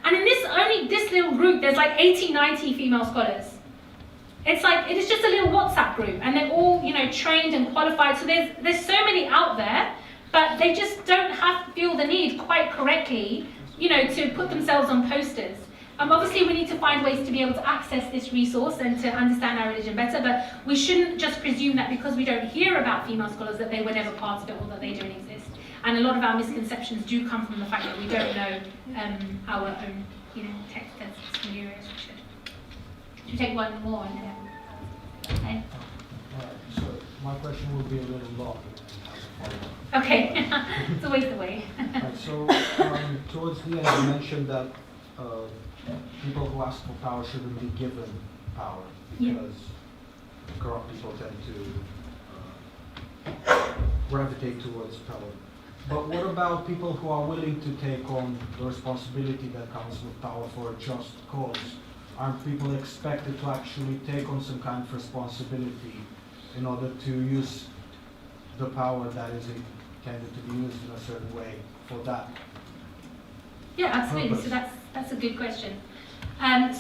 And in this little group, there's like 80, 90 female scholars. It's like, it is just a little WhatsApp group, and they're all, you know, trained and qualified. So there's so many out there, but they just don't feel the need quite correctly, you know, to put themselves on posters. Obviously, we need to find ways to be able to access this resource and to understand our religion better, but we shouldn't just presume that because we don't hear about female scholars that they were never part of it or that they don't exist. And a lot of our misconceptions do come from the fact that we don't know our own, you know, text as familiar as we should. Should we take one more? Okay. So my question will be a little long. Okay, it's always the way. Right, so towards the end you mentioned that people who ask for power shouldn't be given power because corrupt people tend to gravitate towards power. But what about people who are willing to take on the responsibility that comes with power for a just cause? Aren't people expected to actually take on some kind of responsibility in order to use the power that is intended to be used in a certain way for that? Yeah, absolutely. purpose? So that's a good question.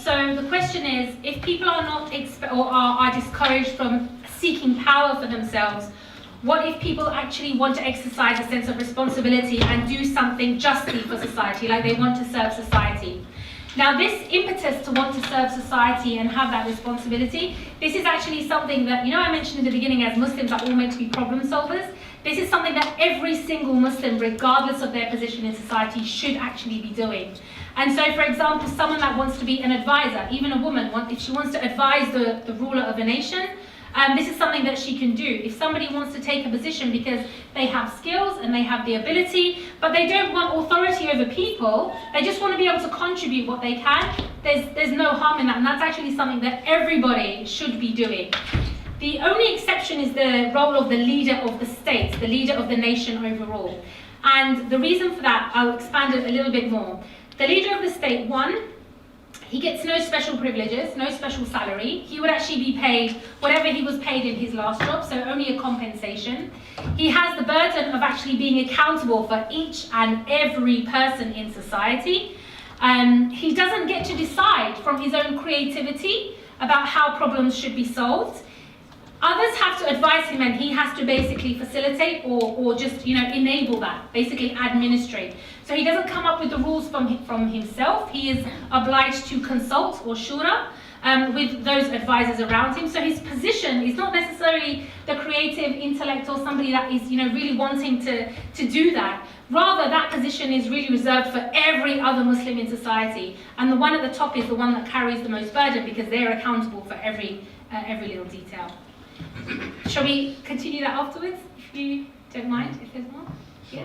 So the question is, if people are not or are discouraged from seeking power for themselves, what if people actually want to exercise a sense of responsibility and do something justly for society, like they want to serve society? Now, this impetus to want to serve society and have that responsibility, this is actually something that, you know, I mentioned in the beginning, as Muslims are all meant to be problem solvers. This is something that every single Muslim, regardless of their position in society, should actually be doing. And so, for example, someone that wants to be an advisor, even a woman, if she wants to advise the ruler of a nation, this is something that she can do. If somebody wants to take a position because they have skills and they have the ability, but they don't want authority over people, they just want to be able to contribute what they can, there's no harm in that. And that's actually something that everybody should be doing. The only exception is the role of the leader of the state, the leader of the nation overall. And the reason for that, I'll expand it a little bit more. The leader of the state, one, he gets no special privileges, no special salary. He would actually be paid whatever he was paid in his last job, so only a compensation. He has the burden of actually being accountable for each and every person in society. He doesn't get to decide from his own creativity about how problems should be solved. Others have to advise him, and he has to basically facilitate or just, you know, enable that, basically administrate. So he doesn't come up with the rules from himself. He is obliged to consult or shura with those advisors around him. So his position is not necessarily the creative intellect or somebody that is, you know, really wanting to do that. Rather, that position is really reserved for every other Muslim in society. And the one at the top is the one that carries the most burden because they're accountable for every little detail. Shall we continue that afterwards, if you don't mind, if there's more? Yeah.